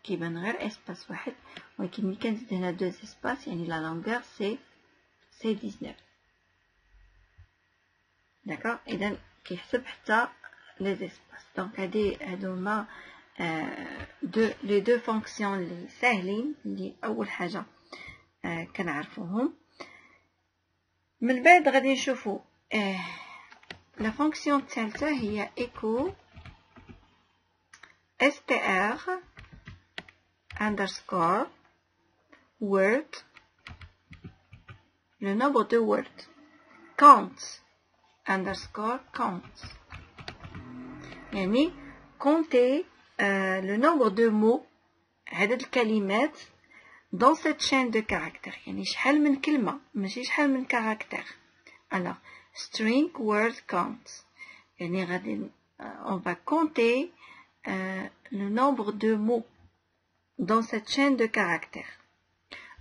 كيبان غير اسباس واحد، ولكن ملي كنزيد هنا 2 اسباس يعني لا لونغور سي 19. داكوغ، اذا كيحسب حتى لي اسباس. دونك هادو هما لي دو فونكسيون اللي ساهلين اللي اول حاجه كنعرفوهم. من بعد غادي نشوفوا لا فونكسيون الثالثه هي ايكو str underscore word le nombre de words count underscore count يعني compter le nombre de mots عدد الكلمات dans cette chaîne de caractères، يعني شحال من كلمة ماشي شحال من كاركتير. alors string word count يعني غادي on va compter le nombre de mots dans cette chaîne de caractères.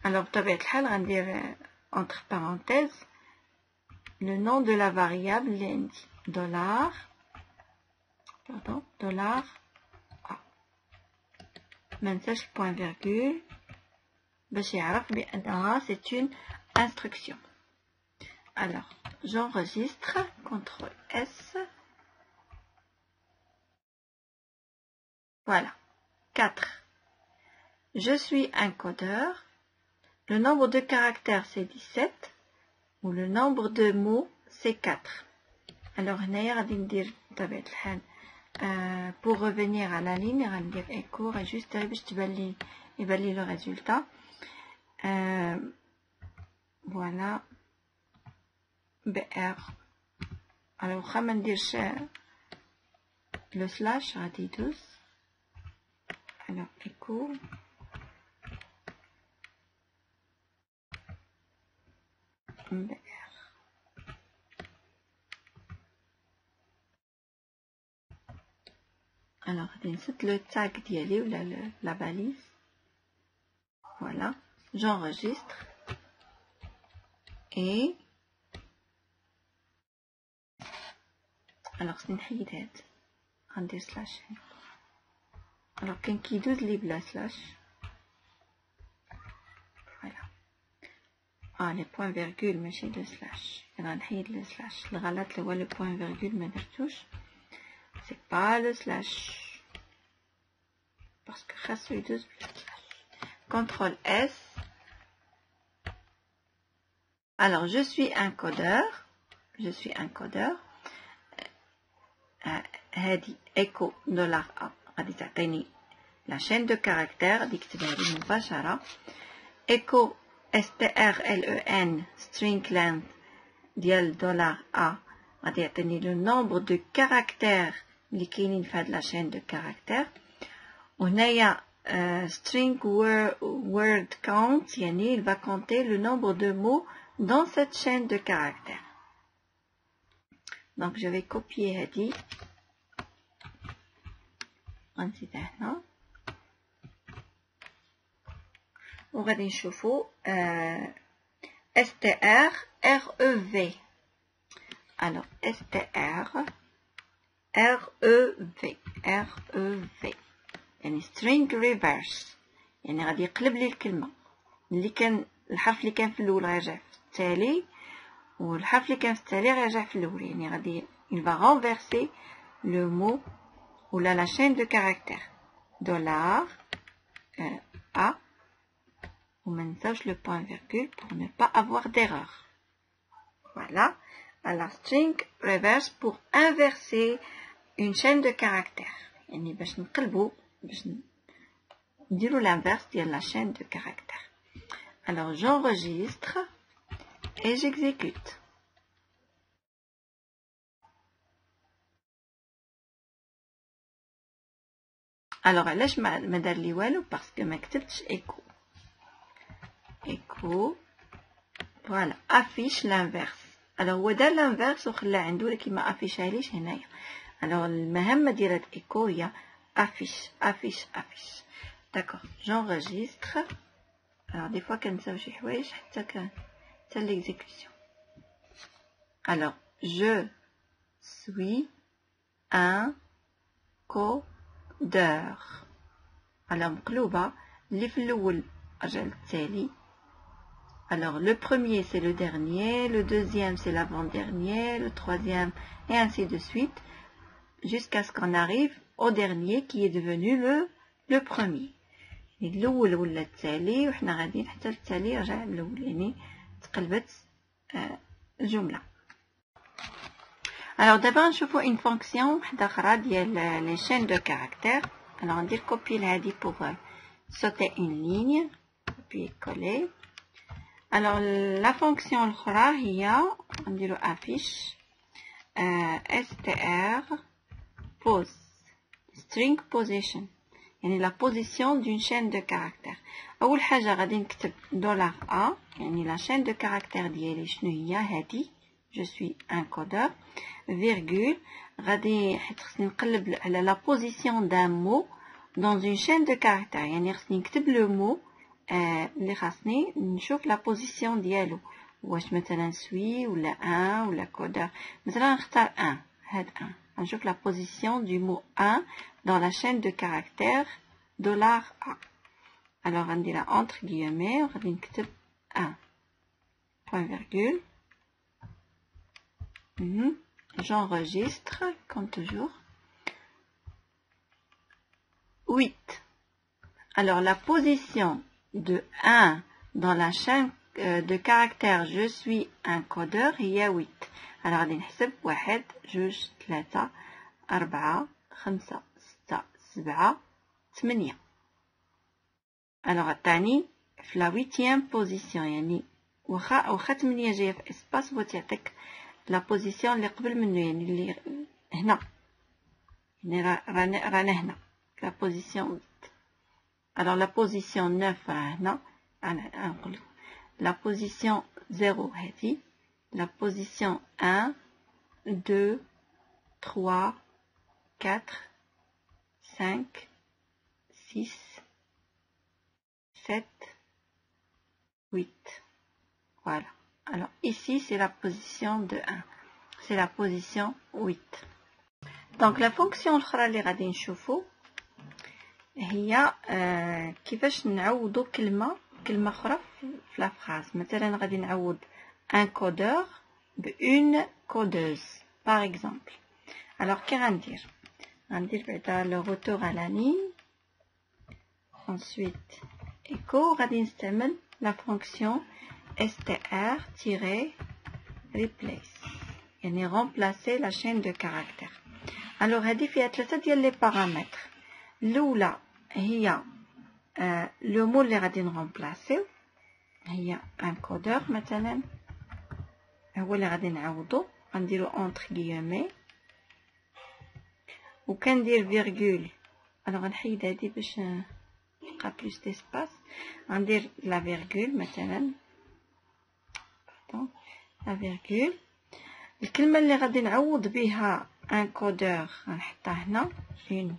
alors بطبيعة الحال غندير entre parenthèses le nom de la variable dollar A. ما ننساش point virgule باش يعرف بأنها c'est une instruction. Alors j'enregistre, CTRL S. Voilà. 4. Je suis un codeur. Le nombre de caractères c'est 17 ou le nombre de mots c'est 4. Alors هنايا غادي ندير بطبيعة الحال pour revenir à la ligne غندير écho juste باش يبان لي le résultat. Voilà BR. Alors واخا ما نديرش le slash غادي يدوز. Alors écho BR. Alors c'est le tag d'y ou la balise. Voilà, j'enregistre et alors c'est une حيدات غندير slash. Alors كان كيدوز لي بلا slash. Voilà. Les points virgules ماشي le slash. غنحيد le slash. الغلط اللي هو le point virgule ما درتوش. C'est pas le slash parce que خاصو يدوز بلا slash. CTRL S. Alors je suis un codeur. هادي echo $A غادي تعطيني la chaîne de caractères غادي يكتبها لي مباشرة. echo strlen string length ديال $A غادي يعطيني le nombre de caractères اللي كاينين في هاد la chaîne de caractères. وهنايا string word count يعني il va compter le nombre de mots dans cette chaîne de caractères. Donc je vais copier هادي غنزيدها هنا وغادي نشوفو strrev. alors strrev يعني string reverse يعني غادي يقلب لي الكلمه اللي كان الحرف اللي كان في الاول غيرجع في التالي والحرف اللي كان في التالي غيرجع في الاول. يعني غادي il va renverser le mot ou la chaîne de caractères $A ou ما ننساوش le point virgule pour ne pas avoir d'erreur. Voilà. Alors string reverse pour inverser une chaîne de caractères يعني باش نقلبو باش نديرو l'inverse ديال la chaîne de caractères. Alors j'enregistre et j'exécute. Alors علاش ما دار لي والو parce que ما كتبتش echo. Voilà, affiche l'inverse. Alors هو دار l'inverse وخلى عنده ولكن ما افيشهاليش هنايا. Alors المهمة ديال echo هي affiche. D'accord, j'enregistre. Alors des fois كنساو شي حوايج حتى l'exécution. Alors je suis un codeur. alors مقلوبة اللي في الأول رجع للتالي. Alors le premier c'est le dernier, le deuxième c'est l'avant-dernier, le troisième et ainsi de suite jusqu'à ce qu'on arrive au dernier qui est devenu le premier. الأول ولا التالي وحنا غاديين حتى التالي رجع الأول يعني تقلبت الجملة. Alors d'abord نشوفوا une fonction وحدة أخرى ديال les chaînes de caractères. Alors ندير copier لهادي pour sauter une ligne puis coller. Alors la fonction الأخرى هي نديرو affiche str pose string position يعني la position d'une chaîne de caractères. أول حاجة غادي نكتب $A يعني la chaîne de caractères ديالي شنو هي هادي je suis un codeur virgule غادي حيت خصني نقلب على la position d'un mot dans une chaîne de caractères يعني خصني نكتب le mot اللي خاصني نشوف la position ديالو واش مثلا سوي ولا ان ولا كودر. مثلا نختار ان، هاد ان غنشوف لا بوزيسيون du mot un dans la chaîne de caractères $A. alors غنديرها entre guillemets وغادي نكتب 1 point virgule. J'enregistre comme toujours. 8. Alors la position de 1 dans la chaîne de caractères je suis un codeur هي 8. alors غادي نحسب 1 2 3 4 5 6 7 8. alors عطاني في la 8e position يعني واخا 8 جايه في اسباس هو تيعطيك لا بوزيسيون اللي قبل منه يعني اللي هنا يعني رانا هنا la position 8. alors la position 9 راه هنا انا نقول la position 0 هذه la position 1 2 3 4 5 6 7 8. voilà. alors ici c'est la position de 1, c'est la position 8. donc la fonction الاخرى اللي غادي نشوفو هي كيفاش نعوضو كلمه اخرى في لا فراز. مثلا غادي نعوض un codeur بune codeuse par exemple. alors كي غندير بعدا le retour à la ligne ensuite echo غادي نستعمل la fonction str-replace يعني remplacer la chaîne de caractères. alors هذه فيها 3 ديال لي بارامتر. الاولى هي لو مو اللي غادي نغومبلاسيو هي ان كودور مثلا هو اللي غادي نعوضو غنديرو اونتر غيومي وكندير فيرغول. انا غنحيد هادي باش نلقى بلوس ديسباس. غندير لا فيرغول مثلا لا فيرغول. الكلمه اللي غادي نعوض بها ان كودور غنحطها هنا une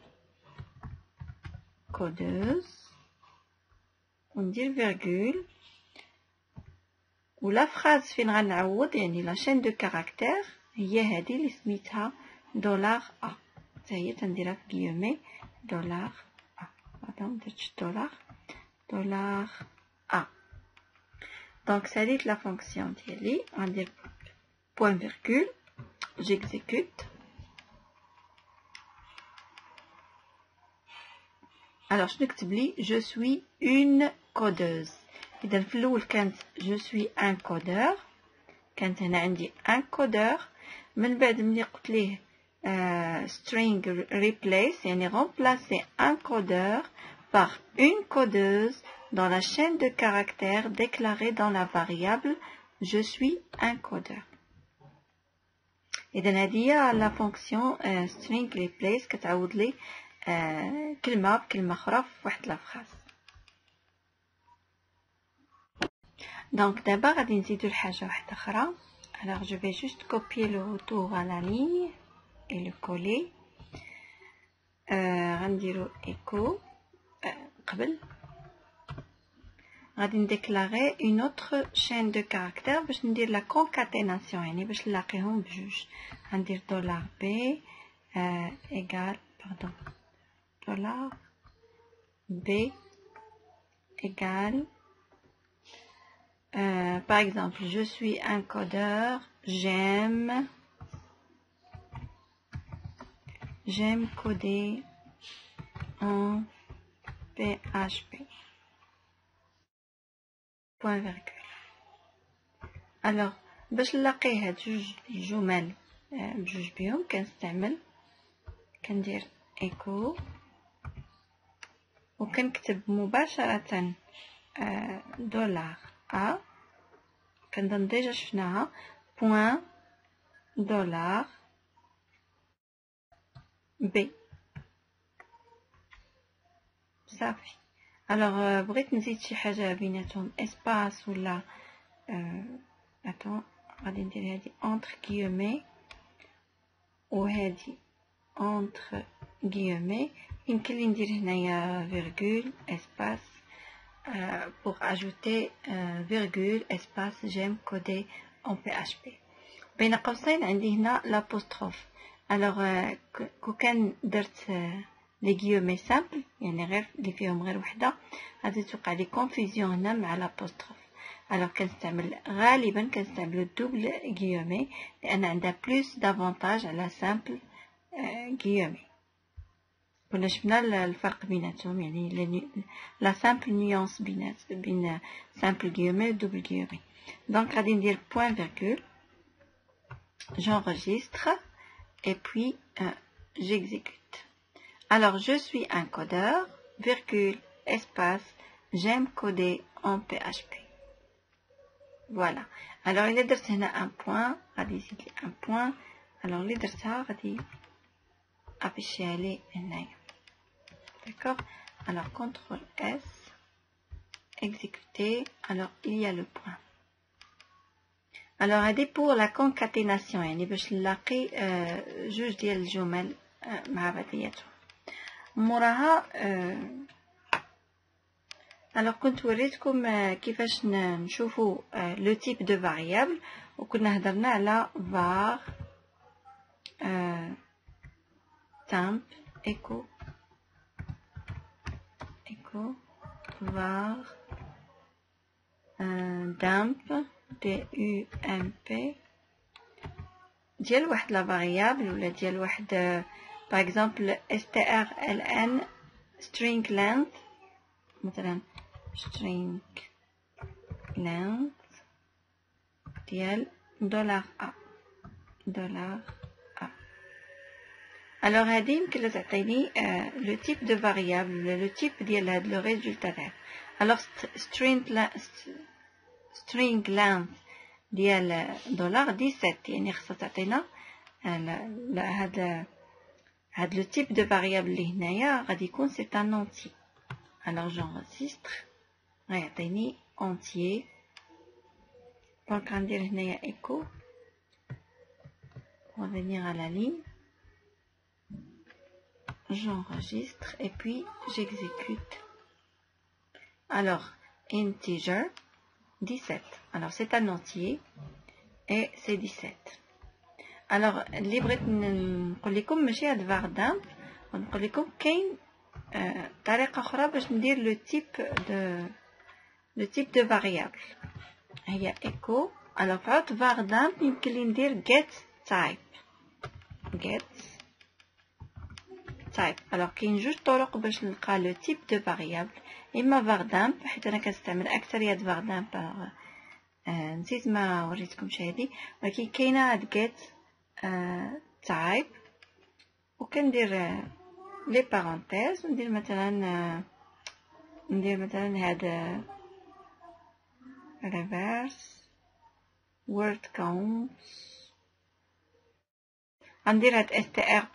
codeuse وندير فيرغول ولا فراز فين غنعوض يعني لا شين دو كاركتير هي هذه اللي سميتها دولار ا حتى هي تنديرها في غيومي دولار ا. هذا درت دولار ا. دونك ساليت لا فونكسيون ديالي غندير بوين فيرغول j'exécute. alors je نكتب لي je suis une codeuse. اذا في الاول كانت je suis un codeur كانت هنا عندي un codeur. من بعد ملي قلت ليه string replace يعني remplacer un codeur par une codeuse dans la chaîne de caractères déclarée dans la variable je suis un codeur. اذا هذه هي لا فونكسيون string replace كتعوض لي كلمه بكلمه اخرى في واحد لا فراز. دونك دابا غادي نزيدو لحاجه واحده اخرى. alors je vais juste copier le retour à la ligne et le coller. غنديرو echo قبل غادي نديكلاري une autre chaîne de caractères باش ندير لا concaténation يعني باش نلاقيهم بجوج. غندير دولار بي égal pardon dollar b égale par exemple je suis un codeur j'aime coder en PHP point virgule. alors باش نلاقي هاد جوج جمل بجوج بهم كندير echo وكنكتب مباشرة دولار ا كنظن ديجا شفناها بوين دولار بي صافي. الوغ بغيت نزيد شي حاجه بيناتهم اسباس ولا غادي ندير هادي اونتر غيومي وهادي اونتر غيومي. يمكن لي ندير هنايا فيرغول اسباس pour ajouter virgule espace j'aime codé en PHP. بين قوسين عندي هنا l'apostrophe. alors كو كان درت لي غيومي سامبل يعني غير اللي فيهم غير وحده غادي توقع لي كونفيزيون هنا مع لابوستروف. alors كنستعمل غالبا كنستعمل الدوبل غيومي لان عندها بلوس دافونتاج على سامبل غيومي. كنا شفنا الفرق بيناتهم يعني لا سامبل نيونس بين سامبل غيومي و دوبل غيومي. دونك غادي ندير point virgule, j'enregistre et puis j'exécute. Alors, je suis un codeur, virgule, espace, j'aime coder en PHP. Voilà. Alors, il est هنا un point, غادي يزيد لي un point. Alors, اللي درتها غادي afficher لي هنايا. D'accord? Alors, CTRL S, exécuter. Alors, il y a le point. Alors, هادي pour la concaténation يعني باش نلاقي جوج ديال الجمل مع بعضياتهم. موراها alors كنت وريتكم كيفاش نشوفوا لو تيب دو فاريابل وكنا هضرنا على var temp echo var dump dump ديال واحد لا فاريابل ولا ديال واحد par exemple strln string length مثلا string length ديال $a. alors هذه يمكن تعطيني لو تيب دو فاريابل ولا لو تيب ديال هذا لو ريزولتا تاعها. alors string length ديال $17 يعني خصها تعطينا هاد لو تيب دو فاريابل اللي هنايا غادي يكون سي ان اونتي. alors j'enregistre غيعطيني entier. دونك غندير هنايا echo revenir à la ligne, j'enregistre et puis j'exécute. alors integer 17. alors c'est un entier et c'est 17. alors اللي بغيت نقول لكم ماشي هاد var dump ونقول لكم كاين طريقه اخرى باش ندير لو تيب دو فاريابل هي echo. alors فعوت var dump يمكن لي ندير get type. alors كاين جوج طرق باش نلقى لو تيب دو فاريابل. اما var dump حيت انا كنستعمل اكثريه var dump نسيت ما وريتكمش هذه ولكن كاينه هاد get type وكندير لي بارونتيز وندير مثلا هذا reverse word count غندير هاد str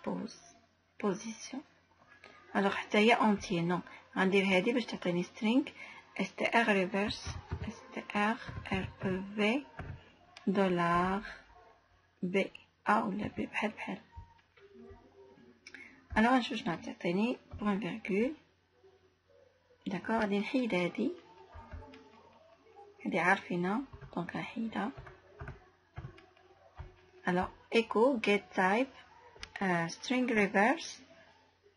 position. alors حتى هي entier non غندير هذه باش تعطيني string str reverse str rev $b ولا b بحال alors غنشوف شنو تعطيني point virgule. d'accord غادي نحيد هذه عارفينها دونك نحيدها. alors echo get type string reverse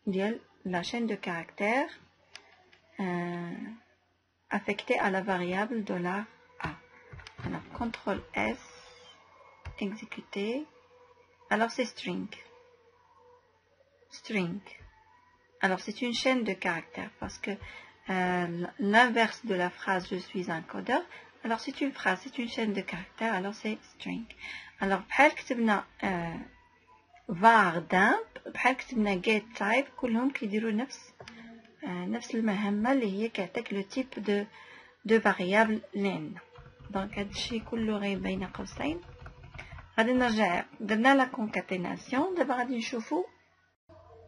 ديال la chaîne de caractères affectée à la variable $a. alors CTRL S, exécuter. alors c'est string. alors c'est une chaîne de caractères parce que l'inverse de la phrase je suis un codeur. alors c'est une phrase, c'est une chaîne de caractères, alors c'est string. alors بحال كتبنا var dump بحال كتبنا get type كلهم كيديروا نفس المهمه اللي هي كيعطيك لو تيب دو فاريابل اللي عندنا. دونك هادشي كله غير بين قوسين. غادي نرجع درنا لا كونكاتيناسيون. دابا غادي نشوفوا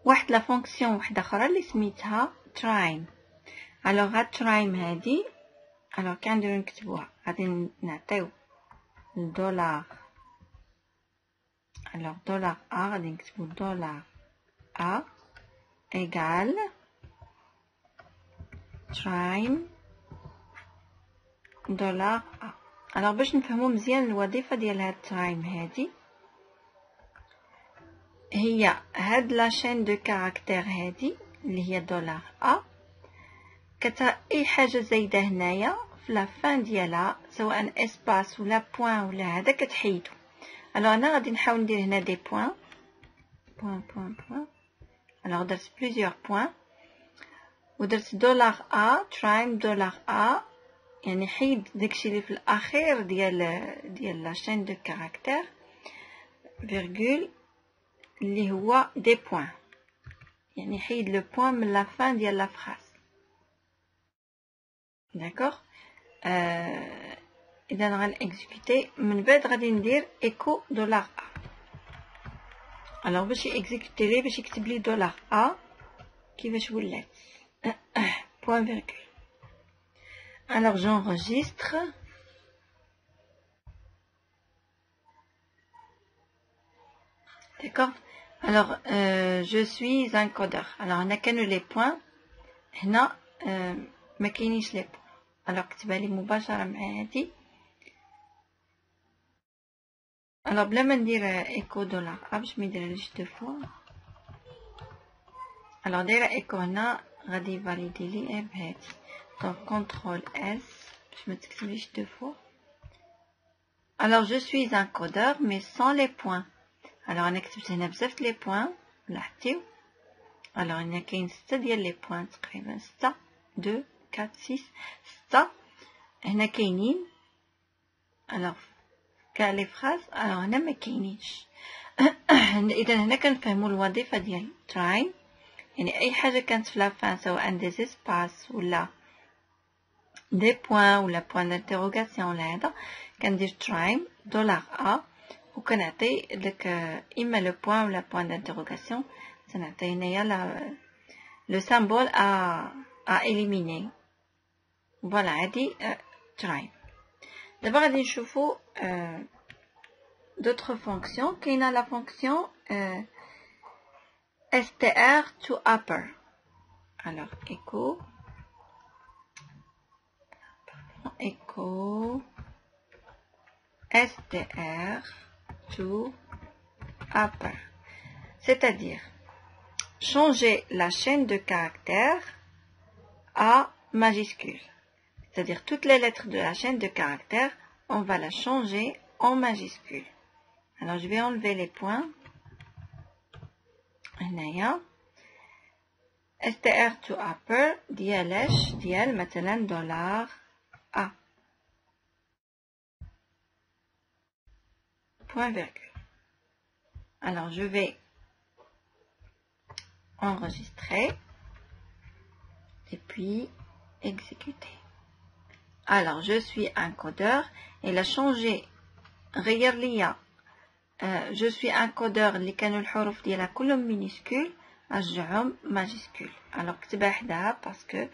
واحد لا فونكسيون واحده اخرى اللي سميتها trim. alors هاد trim هادي alors كنديرو نكتبوها غادي نعطيو $. alors $a غادي نكتبو $a égale trim دولار A. alors باش نفهمو مزيان الوظيفة ديال هاد تايم هادي هي هاد لا شين دو كاركتير هادي اللي هي دولار A اي حاجة زايدة هنايا في لا فان ديالها سواء اسباس ولا بوين ولا هذا كتحيدو. alors انا غادي نحاول ندير هنا دي بوين alors درت بليزيور بوين ودرت دولار A ترايم دولار A يعني حيد داكشي اللي في الاخير ديال لا شين دو كاركتير فيرغول اللي هو دي بوين يعني حيد لو بوين من لا فان ديال لا فراس. داكوغ اذا غنكزيكوتي من بعد غادي ندير ايكو دولار A. alors باش يكزيكوتي لي باش يكتب لي دولار A كيفاش ولات point virgule. alors j'enregistre d'accord. alors je suis un codeur. alors هنا كانوا لي بوين هنا ما كاينينش لي بوين alors كتبها لي مباشره مع هادي. alors بلا ما ندير ايكو دولار A باش ما يديرليش دو فوا. alors دايره ايكو هنا غادي فاليدي لي بهادي دونك كونترول اس باش ما تكتبليش دو فوا. alors je suis un codeur mais sans les points. alors انا كتبت هنا بزاف لي بوين لاحظتيو. alors هنا كاين 6 ديال لي بوين تقريبا 6 2 4 6 6 هنا كاينين. alors كاع لي فراز alors هنا ما كاينينش. اذا هنا كنفهموا الوظيفه ديال تراين يعني اي حاجه كانت في لا فان سواء دي اسباس ولا دي بوين ولا بوين دانتيروغاسيون ولا هذا كندير ترايم دولار A وكنعطي داك اما لو بوين ولا بوين دانتيروغاسيون تنعطي هنايا لو سامبول ا اليميني. فوالا هادي ترايم. دابا غادي نشوفو d'autres fonctions. كاينه لا فونكسيون str to upper. alors echo str to upper, c'est-à-dire changer la chaîne de caractères à majuscule, c'est-à-dire toutes les lettres de la chaîne de caractères on va la changer en majuscule. alors je vais enlever les points هنايا str to upper ديال ديال مثلا دولار A point virgule. alors je vais enregistrer et puis exécuter. alors je suis un codeur et a changé غير ليا je suis un codeur اللي كانوا الحروف ديالها كلهم مينيسكول رجعهم ماجيسكول. alors كتبها حداها باسكو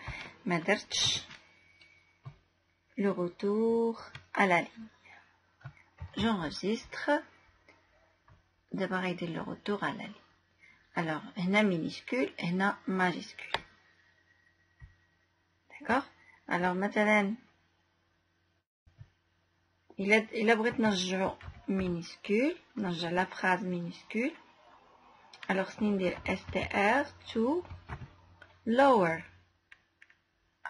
ما درتش le retour à la ligne. j'enregistre دابا غيدير le retour à la ligne. alors هنا مينيسكول هنا ماجيسكول. d'accord. alors مثلا الا بغيت نرجعو minuscule نرجع لا phrase minuscule alors خصني ندير str to lower.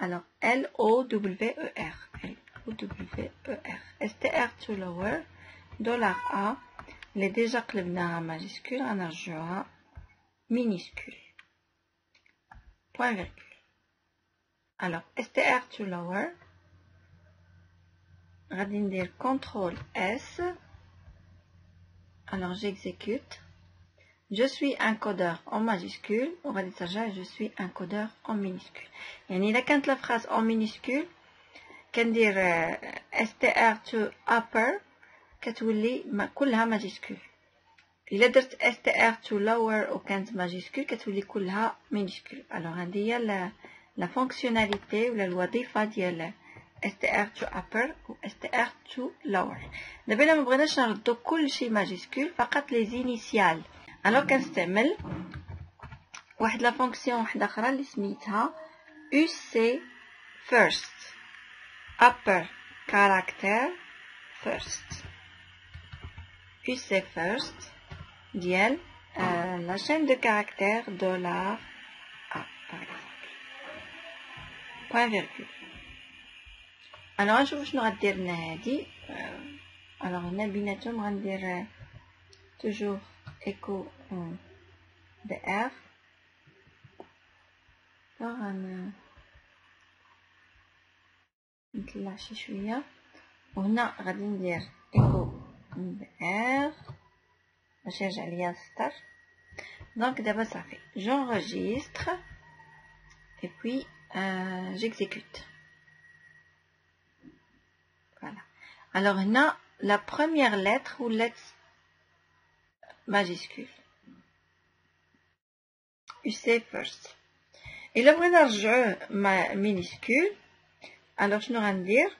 alors L-O-W-E-R str to lower دولار A اللي ديجا قلبناها ماجيسكول غنرجعوها minuscule point virgule. alors str to lower غادي ندير contrôle S. alors j'exécute. je suis un codeur en majuscule وغادي ترجع je suis un codeur en minuscule. يعني الا كانت لا phrase en minuscule كندير str to upper كتولي كلها ماجيسكول. الا درت str to lower وكانت ماجيسكول كتولي كلها مينيسكول. alors هذه هي لا فونكسيوناليتي ولا الوظيفه ديال str to upper و str to lower. دابا الا ما بغيناش نردو كلشي ماجيسكول فقط لي زينيسيال alors كنستعمل واحد لا فونكسيون واحده اخرى اللي سميتها uc first upper caractère first. UC first ديال la chaîne de caractères $A par exemple. Point virgule. Alors نشوف شنو غدير لنا هادي. alors هنا بيناتهم غندير toujours écho de R. نطلع شي شويه وهنا غادي ندير écho de R باش يرجع ليا السطر. دونك دابا صافي j'enregistre et puis j'exécute. Voilà. Alors هنا la première lettre ou lettre majuscule. UC first. Et le بغينا نرجعوه minuscule. Alors شنو غندير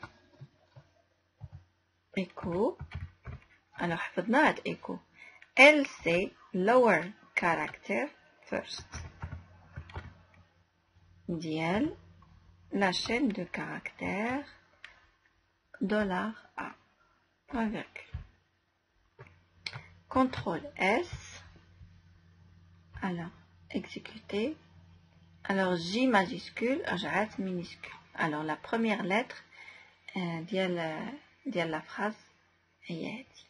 écho. alors حفظنا هاد écho. LC lower character first ديال la chaîne de caractères $A. Point virgule. CTRL S. Alors exécuter. Alors J majuscule رجعت minuscule. alors la première lettre ديال la phrase هي هادي.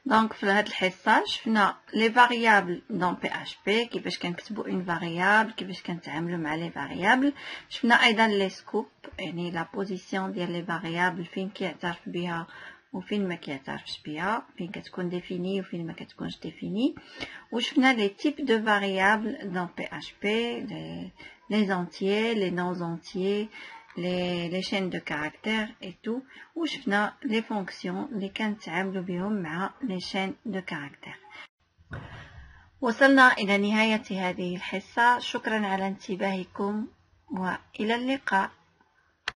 دونك في هاد الحصه شفنا لي فاريابل دون PHP كيفاش كنكتبوا اون فاريابل كيفاش كنتعاملوا مع لي فاريابل. شفنا ايضا لي سكوب يعني لا بوزيسيون ديال لي فاريابل فين كيعترف بها وفين ما كيعترفش بها فين كتكون ديفيني وفين ما كتكونش ديفيني. وشفنا لي تيب دو فاريابل دون PHP les entiers les non entiers les chaînes de caractères et tout. وشفنا les fonctions اللي كنتعاملوا بهم مع les chaînes de caractères. وصلنا إلى نهاية هذه الحصة. شكرا على انتباهكم وإلى اللقاء.